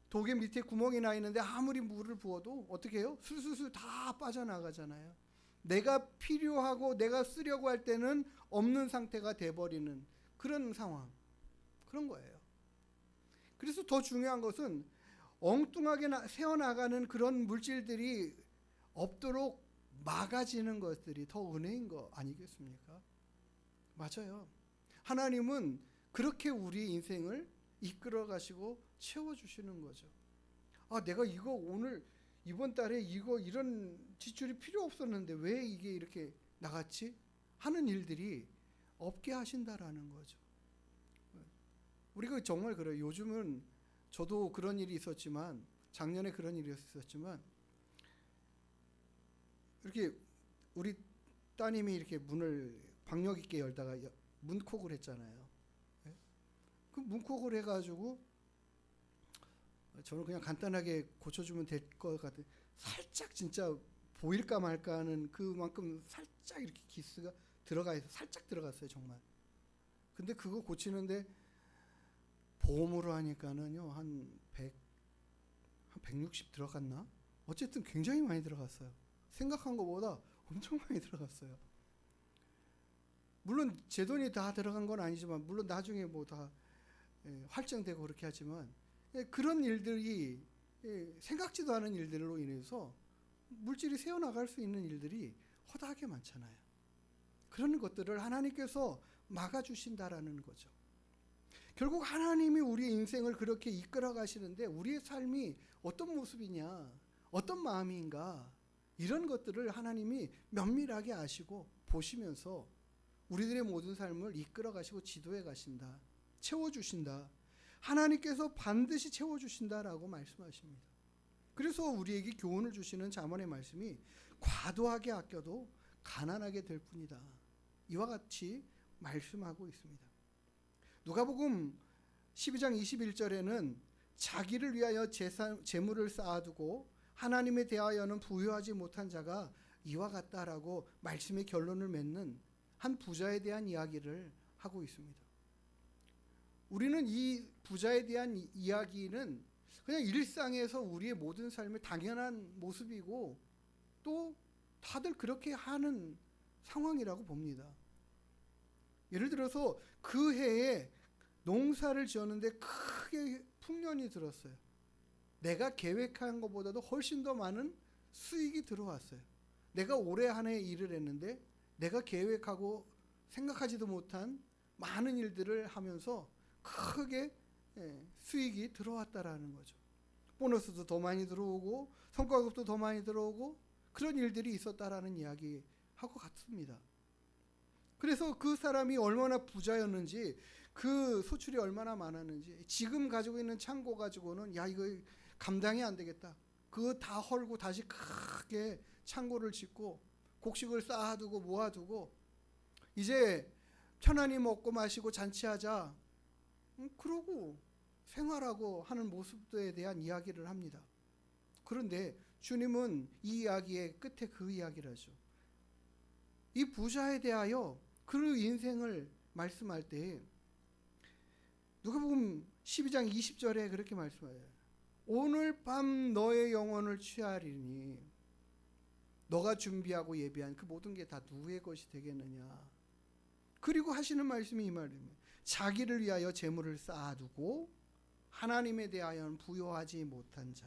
Speaker 1: 독의 밑에 구멍이 나 있는데 아무리 물을 부어도 어떻게 해요? 술술술 다 빠져나가잖아요. 내가 필요하고 내가 쓰려고 할 때는 없는 상태가 돼버리는 그런 상황, 그런 거예요. 그래서 더 중요한 것은 엉뚱하게 새어나가는 그런 물질들이 없도록 막아지는 것들이 더 은혜인 거 아니겠습니까? 맞아요. 하나님은 그렇게 우리 인생을 이끌어 가시고 채워주시는 거죠. 아, 내가 이거 오늘 이번 달에 이런 지출이 필요 없었는데 왜 이게 이렇게 나갔지? 하는 일들이 없게 하신다라는 거죠. 우리가 정말 그래요. 요즘은 저도 그런 일이 있었지만, 작년에 그런 일이 있었지만, 이렇게 우리 따님이 이렇게 문을 박력 있게 열다가 문콕을 했잖아요. 그 문콕을 해가지고 저는 그냥 간단하게 고쳐주면 될 것 같아요. 살짝 진짜 보일까 말까 하는 그만큼 살짝 이렇게 기스가 들어가 있어, 살짝 들어갔어요 정말. 근데 그거 고치는데 보험으로 하니까는요 한 160 들어갔나? 어쨌든 굉장히 많이 들어갔어요. 생각한 것보다 엄청 많이 들어갔어요. 물론 제 돈이 다 들어간 건 아니지만, 물론 나중에 뭐 다 활정되고 그렇게 하지만, 그런 일들이 생각지도 않은 일들로 인해서 물질이 새어나갈 수 있는 일들이 허다하게 많잖아요. 그런 것들을 하나님께서 막아주신다라는 거죠. 결국 하나님이 우리 인생을 그렇게 이끌어 가시는데 우리의 삶이 어떤 모습이냐, 어떤 마음인가, 이런 것들을 하나님이 면밀하게 아시고 보시면서 우리들의 모든 삶을 이끌어 가시고 지도해 가신다, 채워주신다. 하나님께서 반드시 채워주신다라고 말씀하십니다. 그래서 우리에게 교훈을 주시는 잠언의 말씀이 과도하게 아껴도 가난하게 될 뿐이다, 이와 같이 말씀하고 있습니다. 누가복음 12장 21절에는 자기를 위하여 재물을 쌓아두고 하나님에 대하여는 부유하지 못한 자가 이와 같다라고 말씀의 결론을 맺는 한 부자에 대한 이야기를 하고 있습니다. 우리는 이 부자에 대한 이야기는 그냥 일상에서 우리의 모든 삶의 당연한 모습이고 또 다들 그렇게 하는 상황이라고 봅니다. 예를 들어서 그 해에 농사를 지었는데 크게 풍년이 들었어요. 내가 계획한 것보다도 훨씬 더 많은 수익이 들어왔어요. 내가 올해 한 해 일을 했는데 내가 계획하고 생각하지도 못한 많은 일들을 하면서 크게 수익이 들어왔다라는 거죠. 보너스도 더 많이 들어오고 성과급도 더 많이 들어오고 그런 일들이 있었다라는 이야기하고 같습니다. 그래서 그 사람이 얼마나 부자였는지, 그 소출이 얼마나 많았는지, 지금 가지고 있는 창고 가지고는 야 이거 감당이 안 되겠다, 그거 다 헐고 다시 크게 창고를 짓고 곡식을 쌓아두고 모아두고 이제 편안히 먹고 마시고 잔치하자, 그러고 생활하고 하는 모습들에 대한 이야기를 합니다. 그런데 주님은 이 이야기의 끝에 그 이야기를 하죠. 이 부자에 대하여 그 인생을 말씀할 때 누가복음 12장 20절에 그렇게 말씀해요. 오늘 밤 너의 영혼을 취하리니 너가 준비하고 예비한 그 모든 게 다 누구의 것이 되겠느냐. 그리고 하시는 말씀이 이 말입니다. 자기를 위하여 재물을 쌓아두고 하나님에 대하여는 부요하지 못한 자.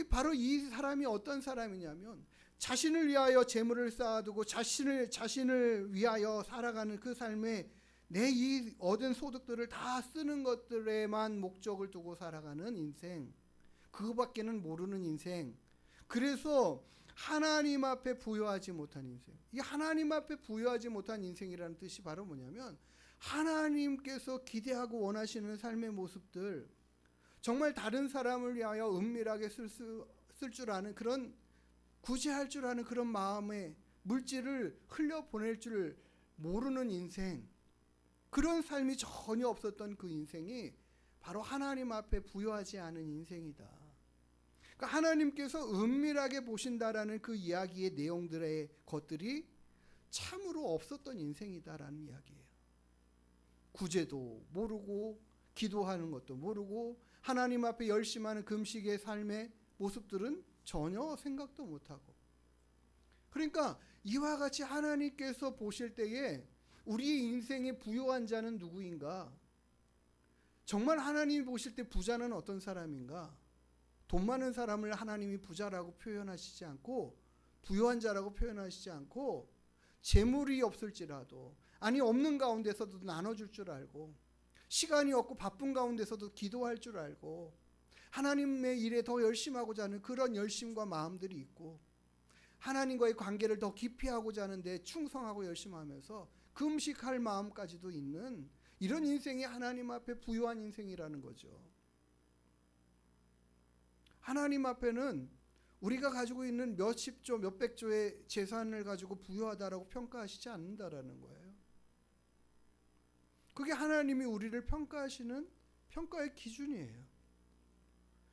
Speaker 1: 바로 이 사람이 어떤 사람이냐면 자신을 위하여 재물을 쌓아두고 자신을 위하여 살아가는 그 삶에 내 이 얻은 소득들을 다 쓰는 것들에만 목적을 두고 살아가는 인생, 그거밖에는 모르는 인생. 그래서 하나님 앞에 부요하지 못한 인생. 이 하나님 앞에 부요하지 못한 인생이라는 뜻이 바로 뭐냐면 하나님께서 기대하고 원하시는 삶의 모습들, 정말 다른 사람을 위하여 은밀하게 쓸 줄 아는, 그런 구제할 줄 아는 그런 마음의 물질을 흘려보낼 줄 모르는 인생, 그런 삶이 전혀 없었던 그 인생이 바로 하나님 앞에 부요하지 않은 인생이다. 그러니까 하나님께서 은밀하게 보신다라는 그 이야기의 내용들의 것들이 참으로 없었던 인생이다라는 이야기예요. 구제도 모르고 기도하는 것도 모르고 하나님 앞에 열심하는 금식의 삶의 모습들은 전혀 생각도 못하고, 그러니까 이와 같이 하나님께서 보실 때에 우리의 인생의 부요한 자는 누구인가? 정말 하나님이 보실 때 부자는 어떤 사람인가? 돈 많은 사람을 하나님이 부자라고 표현하시지 않고, 부요한 자라고 표현하시지 않고, 재물이 없을지라도, 아니 없는 가운데서도 나눠줄 줄 알고, 시간이 없고 바쁜 가운데서도 기도할 줄 알고, 하나님의 일에 더 열심하고자 하는 그런 열심과 마음들이 있고, 하나님과의 관계를 더 깊이 하고자 하는데 충성하고 열심하면서 금식할 마음까지도 있는 이런 인생이 하나님 앞에 부요한 인생이라는 거죠. 하나님 앞에는 우리가 가지고 있는 몇십조 몇백조의 재산을 가지고 부유하다라고 평가하시지 않는다라는 거예요. 그게 하나님이 우리를 평가하시는 평가의 기준이에요.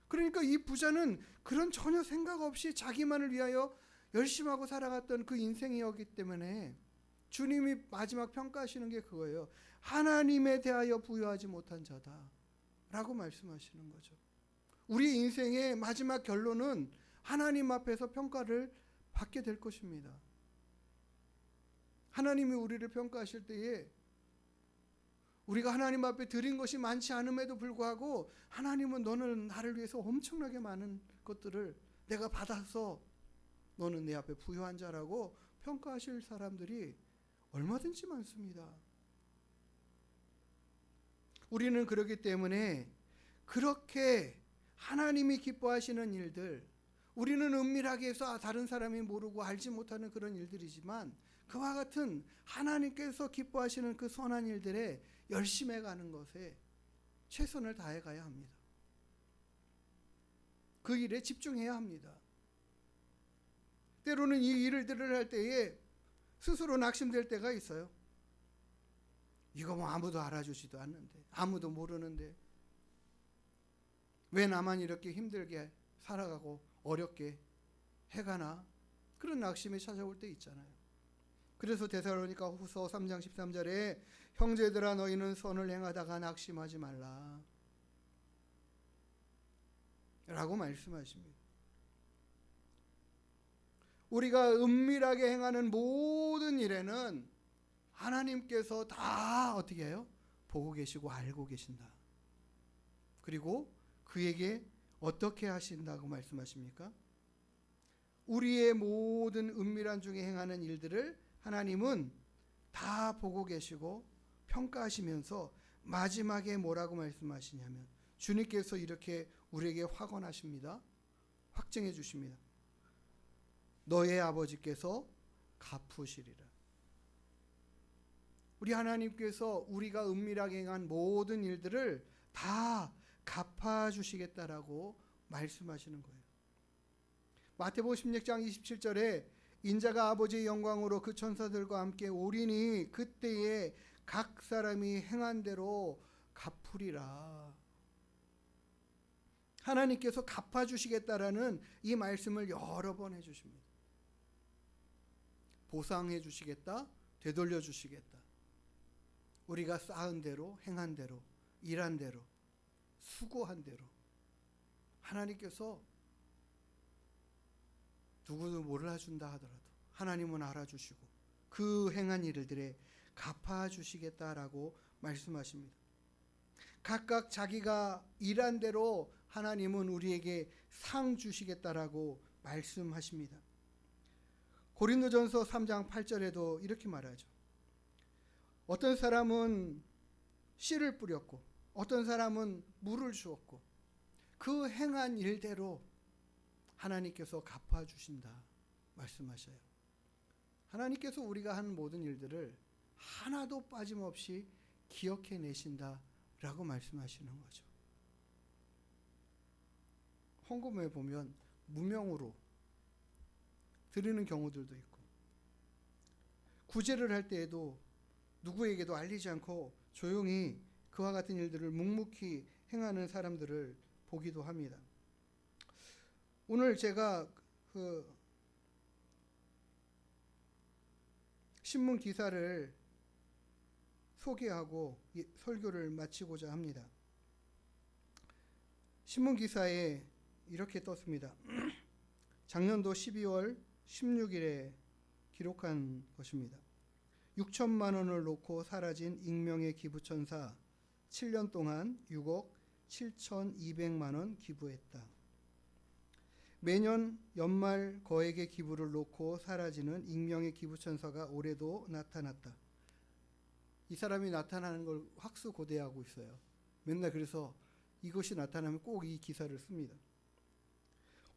Speaker 1: 그러니까 이 부자는 그런 전혀 생각 없이 자기만을 위하여 열심하고 살아갔던 그 인생이었기 때문에 주님이 마지막 평가하시는 게 그거예요. 하나님에 대하여 부유하지 못한 자다 라고 말씀하시는 거죠. 우리 인생의 마지막 결론은 하나님 앞에서 평가를 받게 될 것입니다. 하나님이 우리를 평가하실 때에 우리가 하나님 앞에 드린 것이 많지 않음에도 불구하고 하나님은 너는 나를 위해서 엄청나게 많은 것들을 내가 받아서 너는 내 앞에 부유한 자라고 평가하실 사람들이 얼마든지 많습니다. 우리는 그렇기 때문에 그렇게 하나님이 기뻐하시는 일들, 우리는 은밀하게 해서 다른 사람이 모르고 알지 못하는 그런 일들이지만 그와 같은 하나님께서 기뻐하시는 그 선한 일들에 열심히 가는 것에 최선을 다해 가야 합니다. 그 일에 집중해야 합니다. 때로는 이 일들을 할 때에 스스로 낙심될 때가 있어요. 이거 뭐 아무도 알아주지도 않는데, 아무도 모르는데 왜 나만 이렇게 힘들게 살아가고 어렵게 해가나, 그런 낙심이 찾아올 때 있잖아요. 그래서 데살로니가 후서 3장 13절에 형제들아 너희는 선을 행하다가 낙심하지 말라 라고 말씀하십니다. 우리가 은밀하게 행하는 모든 일에는 하나님께서 다 어떻게 해요? 보고 계시고 알고 계신다. 그리고 그에게 어떻게 하신다고 말씀하십니까? 우리의 모든 은밀한 중에 행하는 일들을 하나님은 다 보고 계시고 평가하시면서 마지막에 뭐라고 말씀하시냐면 주님께서 이렇게 우리에게 확언하십니다. 확증해 주십니다. 너의 아버지께서 갚으시리라. 우리 하나님께서 우리가 은밀하게 행한 모든 일들을 다 갚아주시겠다라고 말씀하시는 거예요. 마태복음 16장 27절에 인자가 아버지의 영광으로 그 천사들과 함께 오리니 그때에 각 사람이 행한 대로 갚으리라. 하나님께서 갚아주시겠다라는 이 말씀을 여러 번 해주십니다. 보상해 주시겠다, 되돌려 주시겠다. 우리가 쌓은 대로, 행한 대로, 일한 대로, 수고한 대로 하나님께서 누구도 몰라준다 하더라도 하나님은 알아주시고 그 행한 일들에 갚아주시겠다라고 말씀하십니다. 각각 자기가 일한 대로 하나님은 우리에게 상 주시겠다라고 말씀하십니다. 고린도전서 3장 8절에도 이렇게 말하죠. 어떤 사람은 씨를 뿌렸고 어떤 사람은 물을 주었고 그 행한 일대로 하나님께서 갚아주신다 말씀하셔요. 하나님께서 우리가 하는 모든 일들을 하나도 빠짐없이 기억해내신다라고 말씀하시는 거죠. 헌금에 보면 무명으로 드리는 경우들도 있고 구제를 할 때에도 누구에게도 알리지 않고 조용히 그와 같은 일들을 묵묵히 행하는 사람들을 보기도 합니다. 오늘 제가 그 신문 기사를 소개하고 설교를 마치고자 합니다. 신문 기사에 이렇게 떴습니다. 작년도 12월 16일에 기록한 것입니다. 6천만 원을 놓고 사라진 익명의 기부천사 7년 동안 6억 7,200만 원 기부했다. 매년 연말 거액의 기부를 놓고 사라지는 익명의 기부천사가 올해도 나타났다. 이 사람이 나타나는 걸 확수고대하고 있어요. 맨날 그래서 이것이 나타나면 꼭 이 기사를 씁니다.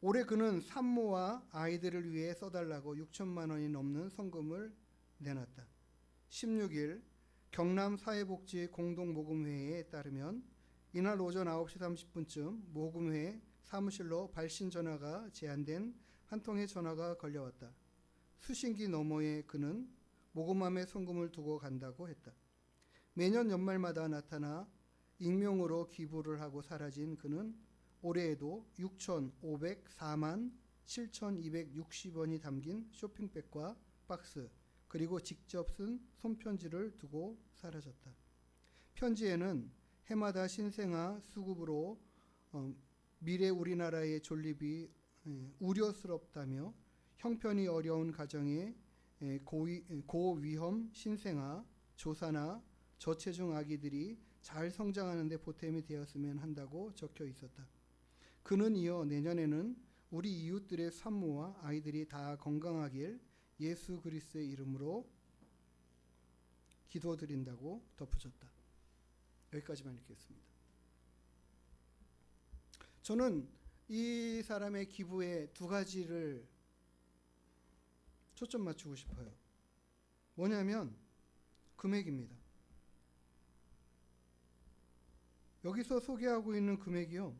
Speaker 1: 올해 그는 산모와 아이들을 위해 써달라고 6천만 원이 넘는 성금을 내놨다. 16일 경남사회복지 공동모금회에 따르면 이날 오전 9시 30분쯤 모금회 사무실로 발신 전화가 제안된 한 통의 전화가 걸려왔다. 수신기 너머에 그는 모금함에 송금을 두고 간다고 했다. 매년 연말마다 나타나 익명으로 기부를 하고 사라진 그는 올해에도 6,504만 7,260원이 담긴 쇼핑백과 박스 그리고 직접 쓴 손편지를 두고 사라졌다. 편지에는 해마다 신생아 수급으로 미래 우리나라의 존립이 우려스럽다며 형편이 어려운 가정의 고위험 신생아, 조사나 저체중 아기들이 잘 성장하는 데 보탬이 되었으면 한다고 적혀 있었다. 그는 이어 내년에는 우리 이웃들의 산모와 아이들이 다 건강하길 예수 그리스도의 이름으로 기도드린다고 덧붙였다. 여기까지만 읽겠습니다. 저는 이 사람의 기부에 두 가지를 초점 맞추고 싶어요. 뭐냐면 금액입니다. 여기서 소개하고 있는 금액이요.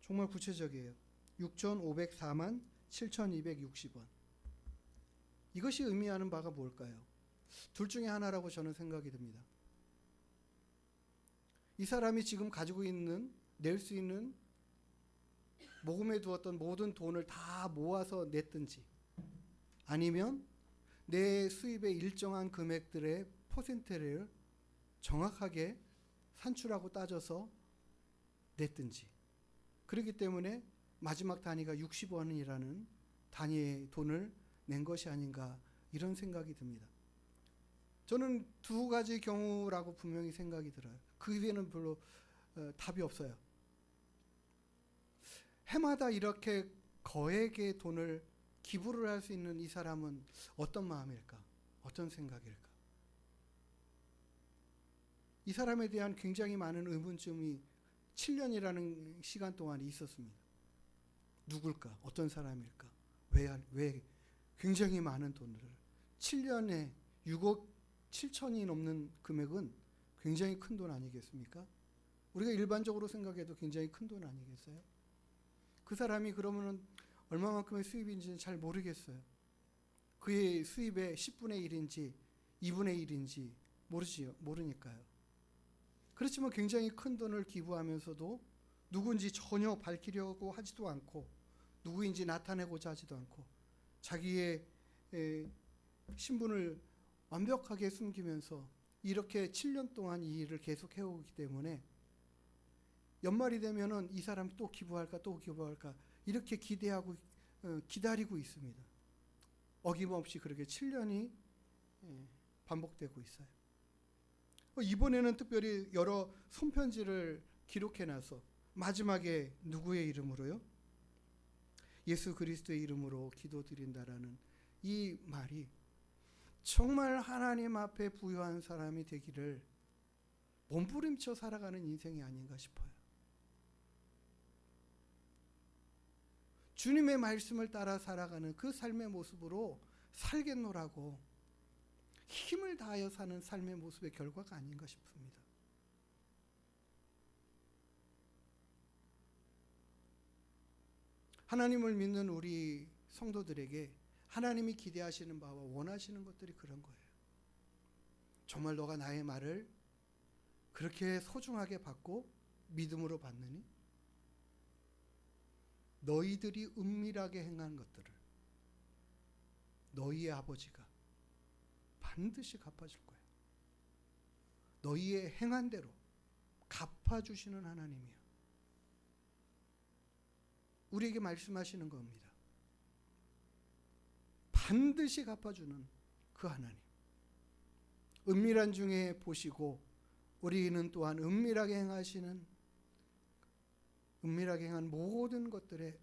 Speaker 1: 정말 구체적이에요. 6,504만 7,260원. 이것이 의미하는 바가 뭘까요? 둘 중에 하나라고 저는 생각이 듭니다. 이 사람이 지금 가지고 있는 낼 수 있는 모금해 두었던 모든 돈을 다 모아서 냈든지 아니면 내 수입의 일정한 금액들의 퍼센트를 정확하게 산출하고 따져서 냈든지 그렇기 때문에 마지막 단위가 60원이라는 단위의 돈을 낸 것이 아닌가 이런 생각이 듭니다. 저는 두 가지 경우라고 분명히 생각이 들어요. 그 외에는 별로 답이 없어요. 해마다 이렇게 거액의 돈을 기부를 할 수 있는 이 사람은 어떤 마음일까? 어떤 생각일까? 이 사람에 대한 굉장히 많은 의문점이 7년이라는 시간 동안이 있었습니다. 누굴까? 어떤 사람일까? 왜 굉장히 많은 돈을 7년에 6억 7천이 넘는 금액은 굉장히 큰 돈 아니겠습니까? 우리가 일반적으로 생각해도 굉장히 큰 돈 아니겠어요? 그 사람이 그러면은 얼마만큼의 수입인지는 잘 모르겠어요. 그의 수입의 10분의 1인지 2분의 1인지 모르니까요. 그렇지만 굉장히 큰 돈을 기부하면서도 누구인지 전혀 밝히려고 하지도 않고 누구인지 나타내고자 하지도 않고 자기의 신분을 완벽하게 숨기면서 이렇게 7년 동안 이 일을 계속 해오기 때문에 연말이 되면은 이 사람이 또 기부할까 이렇게 기대하고 기다리고 있습니다. 어김없이 그렇게 7년이 반복되고 있어요. 이번에는 특별히 여러 손편지를 기록해놔서 마지막에 누구의 이름으로요? 예수 그리스도의 이름으로 기도드린다라는 이 말이 정말 하나님 앞에 부유한 사람이 되기를 몸부림쳐 살아가는 인생이 아닌가 싶어요. 주님의 말씀을 따라 살아가는 그 삶의 모습으로 살겠노라고 힘을 다하여 사는 삶의 모습의 결과가 아닌가 싶습니다. 하나님을 믿는 우리 성도들에게 하나님이 기대하시는 바와 원하시는 것들이 그런 거예요. 정말 너가 나의 말을 그렇게 소중하게 받고 믿음으로 받느니? 너희들이 은밀하게 행한 것들을 너희의 아버지가 반드시 갚아줄 거야. 너희의 행한 대로 갚아주시는 하나님이야. 우리에게 말씀하시는 겁니다. 반드시 갚아주는 그 하나님. 은밀한 중에 보시고 우리는 또한 은밀하게 행한 모든 것들에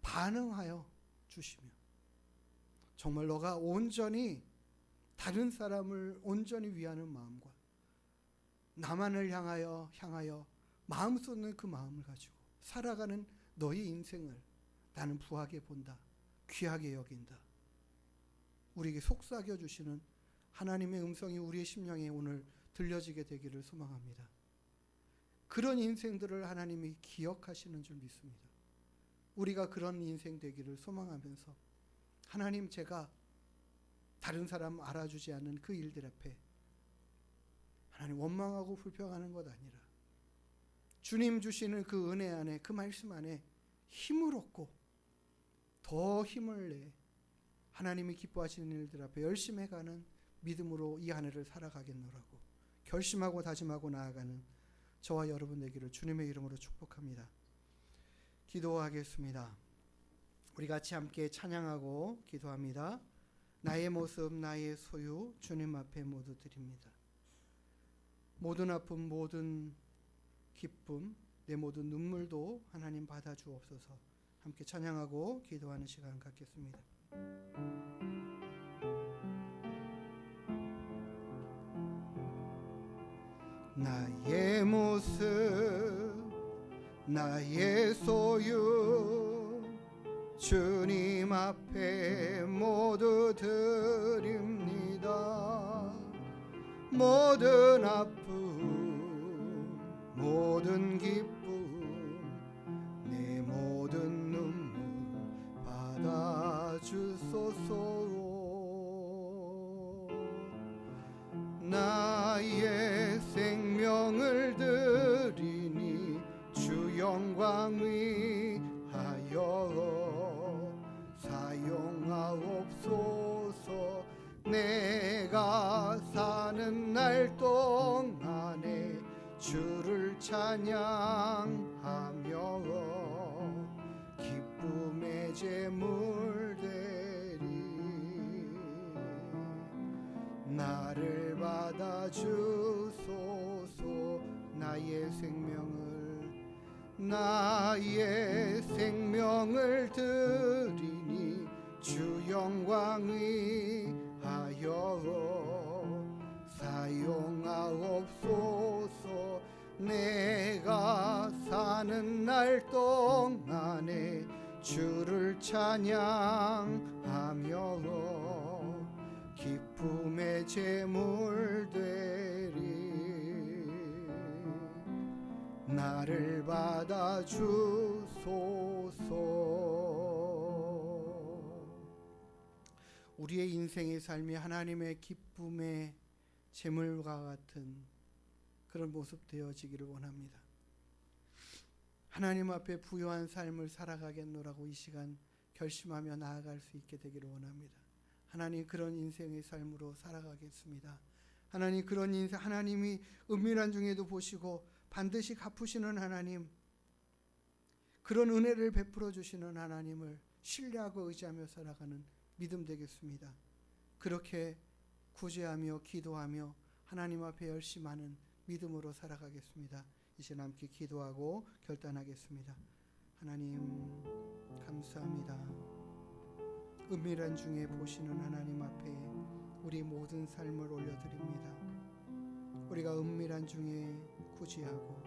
Speaker 1: 반응하여 주시며 정말 너가 온전히 다른 사람을 온전히 위하는 마음과 나만을 향하여 마음 쏟는 그 마음을 가지고 살아가는 너의 인생을 나는 부하게 본다. 귀하게 여긴다. 우리에게 속삭여 주시는 하나님의 음성이 우리의 심령에 오늘 들려지게 되기를 소망합니다. 그런 인생들을 하나님이 기억하시는 줄 믿습니다. 우리가 그런 인생 되기를 소망하면서 하나님, 제가 다른 사람 알아주지 않는 그 일들 앞에 하나님 원망하고 불평하는 것 아니라 주님 주시는 그 은혜 안에, 그 말씀 안에 힘을 얻고 더 힘을 내 하나님이 기뻐하시는 일들 앞에 열심히 해가는 믿음으로 이 한 해를 살아가겠노라고 결심하고 다짐하고 나아가는 저와 여러분 되기를 주님의 이름으로 축복합니다. 기도하겠습니다. 우리 같이 함께 찬양하고 기도합니다. 나의 모습, 나의 소유 주님 앞에 모두 드립니다. 모든 아픔, 모든 기쁨, 내 모든 눈물도 하나님 받아주옵소서. 함께 찬양하고 기도하는 시간 갖겠습니다. 나의 모습, 나의 소유 주님 앞에 모두 드립니다. 모든 아픔, 모든 기쁨, 내 모든 눈물 받아주소서. 나의 생명을 드리니 주 영광 위하여 사용하옵소서. 내가 사는 날 동안에 주를 찬양하며 기쁨의 제물 되리. 나를 받아주소서. 나의 생명을 드리니 주 영광 위하여 사용하옵소서. 내가 날 동안에 주를 찬양하며 기쁨의 제물 되리. 나를 받아 주소서. 우리의 인생의 삶이 하나님의 기쁨의 제물과 같은 그런 모습 되어지기를 원합니다. 하나님 앞에 부요한 삶을 살아가겠노라고 이 시간 결심하며 나아갈 수 있게 되기를 원합니다. 하나님, 그런 인생의 삶으로 살아가겠습니다. 하나님, 그런 인생, 하나님이 은밀한 중에도 보시고 반드시 갚으시는 하나님, 그런 은혜를 베풀어 주시는 하나님을 신뢰하고 의지하며 살아가는 믿음 되겠습니다. 그렇게 구제하며 기도하며 하나님 앞에 열심하는 믿음으로 살아가겠습니다. 이 시간 함께 기도하고 결단하겠습니다. 하나님, 감사합니다. 은밀한 중에 보시는 하나님 앞에 우리 모든 삶을 올려드립니다. 우리가 은밀한 중에 구제하고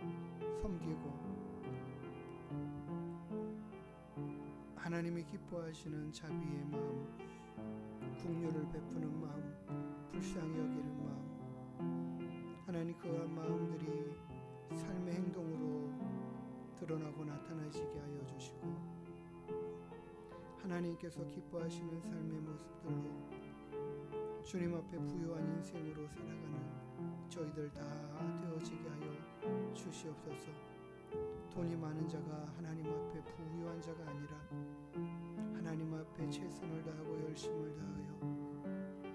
Speaker 1: 섬기고 하나님이 기뻐하시는 자비의 마음, 긍휼을 베푸는 마음, 불쌍히 여기는 마음, 하나님, 그러한 마음들이 삶의 행동으로 드러나고 나타나지게 하여 주시고 하나님께서 기뻐하시는 삶의 모습들로 주님 앞에 부요한 인생으로 살아가는 저희들 다 되어지게 하여 주시옵소서. 돈이 많은 자가 하나님 앞에 부유한 자가 아니라 하나님 앞에 최선을 다하고 열심을 다하여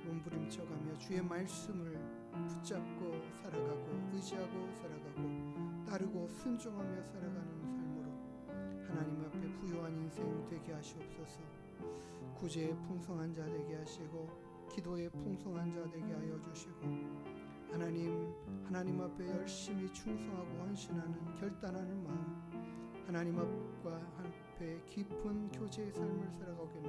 Speaker 1: 몸부림쳐가며 주의 말씀을 붙잡고 살아가고 의지하고 살아가고 따르고 순종하며 살아가는 삶으로 하나님 앞에 부요한 인생 되게 하시옵소서. 구제의 풍성한 자 되게 하시고 기도의 풍성한 자 되게 하여 주시고 하나님 앞에 열심히 충성하고 헌신하는 결단하는 마음, 하나님 앞에 깊은 교제의 삶을 살아가기는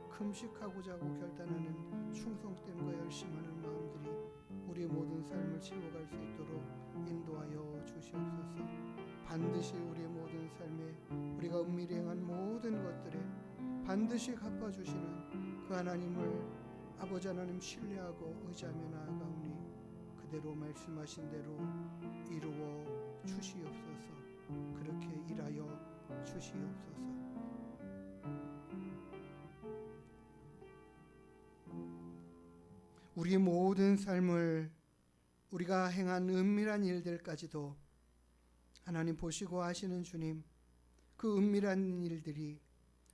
Speaker 1: 금식하고자 하고 결단하는 충성됨과 열심하는 마음들이 우리의 모든 삶을 채워갈 수 있도록 인도하여 주시옵소서. 반드시 우리의 모든 삶에 우리가 은밀히 행한 모든 것들에 반드시 갚아주시는 그 하나님을 아버지 하나님 신뢰하고 의지하며 나아가오니 그대로 말씀하신 대로 이루어 주시옵소서. 그렇게 일하여 주시옵소서. 우리 모든 삶을 우리가 행한 은밀한 일들까지도 하나님 보시고 하시는 주님, 그 은밀한 일들이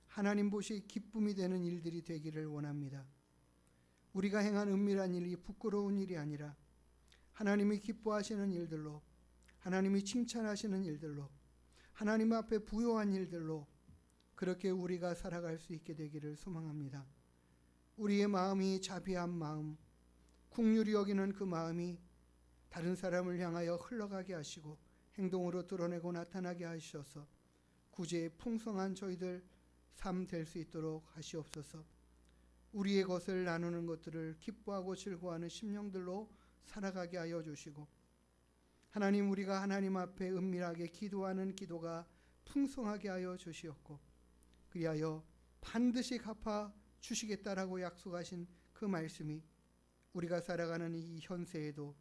Speaker 1: 하나님 보시 기쁨이 되는 일들이 되기를 원합니다. 우리가 행한 은밀한 일이 부끄러운 일이 아니라 하나님이 기뻐하시는 일들로, 하나님이 칭찬하시는 일들로, 하나님 앞에 부요한 일들로 그렇게 우리가 살아갈 수 있게 되기를 소망합니다. 우리의 마음이 자비한 마음, 긍휼히 여기는 그 마음이 다른 사람을 향하여 흘러가게 하시고 행동으로 드러내고 나타나게 하셔서 구제의 풍성한 저희들 삶 될 수 있도록 하시옵소서. 우리의 것을 나누는 것들을 기뻐하고 즐거워하는 심령들로 살아가게 하여 주시고 하나님, 우리가 하나님 앞에 은밀하게 기도하는 기도가 풍성하게 하여 주시옵고 그리하여 반드시 갚아 주시겠다라고 약속하신 그 말씀이 우리가 살아가는 이 현세에도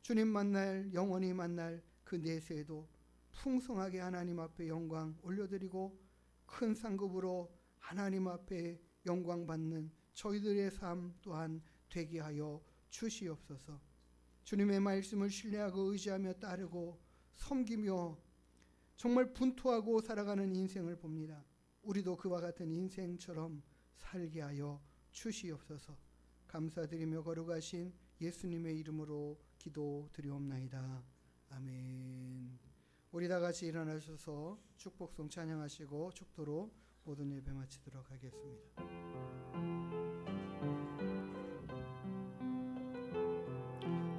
Speaker 1: 주님 만날 영원히 만날 그 내세에도 풍성하게 하나님 앞에 영광 올려드리고 큰 상급으로 하나님 앞에 영광 받는 저희들의 삶 또한 되게 하여 주시옵소서. 주님의 말씀을 신뢰하고 의지하며 따르고 섬기며 정말 분투하고 살아가는 인생을 봅니다. 우리도 그와 같은 인생처럼 살게 하여 주시옵소서. 감사드리며 거룩하신 예수님의 이름으로 기도드리옵나이다. 아멘. 우리 다 같이 일어나셔서 축복송 찬양하시고 축도로 모든 예배 마치도록 하겠습니다.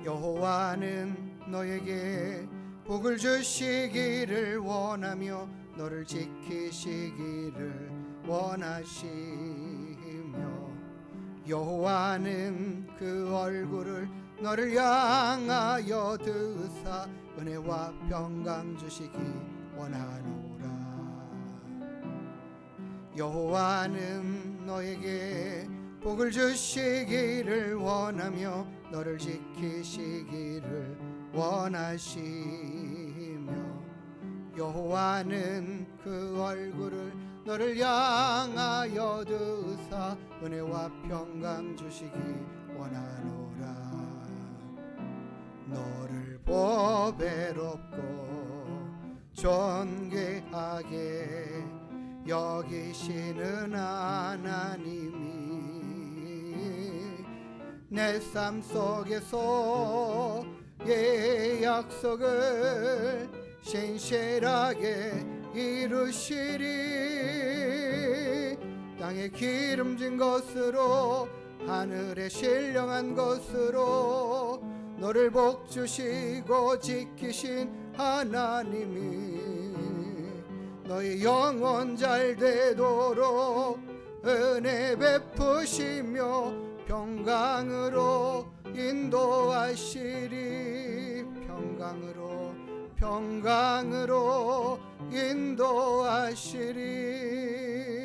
Speaker 1: 여호와는 너에게 복을 주시기를 원하며 너를 지키시기를 원하시며 여호와는 그 얼굴을 너를 향하여 드사 은혜와 평강 주시기 원하노라. 여호와는 너에게 복을 주시기를 원하며 너를 지키시기를 원하시며 여호와는 그 얼굴을 너를 향하여 드사 은혜와 평강 주시기 원하노라. 너를 보배롭고 존귀하게 여기시는 하나님이 내 삶 속에서 예 약속을 신실하게 이루시리. 땅에 기름진 것으로 하늘에 신령한 것으로 너를 복주시고 지키신 하나님이 너의 영혼 잘 되도록 은혜 베푸시며 평강으로 인도하시리. 평강으로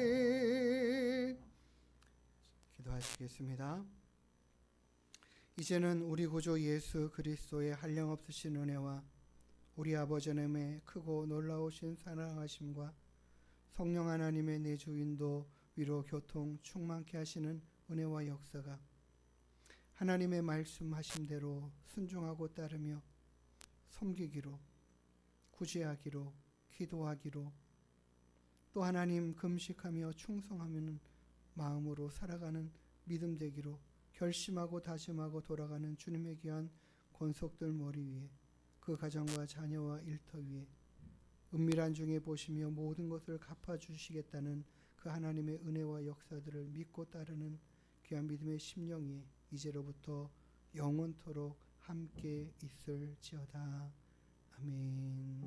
Speaker 1: 인도하시리. 기도하시겠습니다. 이제는 우리 구주 예수 그리스도의 한량없으신 은혜와 우리 아버지 하나님의 크고 놀라우신 사랑하심과 성령 하나님의 내주 인도 위로 교통 충만케 하시는 은혜와 역사가 하나님의 말씀하신 대로 순종하고 따르며 섬기기로 구제하기로 기도하기로 또 하나님 금식하며 충성하는 마음으로 살아가는 믿음 되기로 결심하고 다짐하고 돌아가는 주님의 귀한 권속들 머리 위에 그 가정과 자녀와 일터 위에 은밀한 중에 보시며 모든 것을 갚아주시겠다는 그 하나님의 은혜와 역사들을 믿고 따르는 귀한 믿음의 심령이 이제로부터 영원토록 함께 있을지어다. 아멘.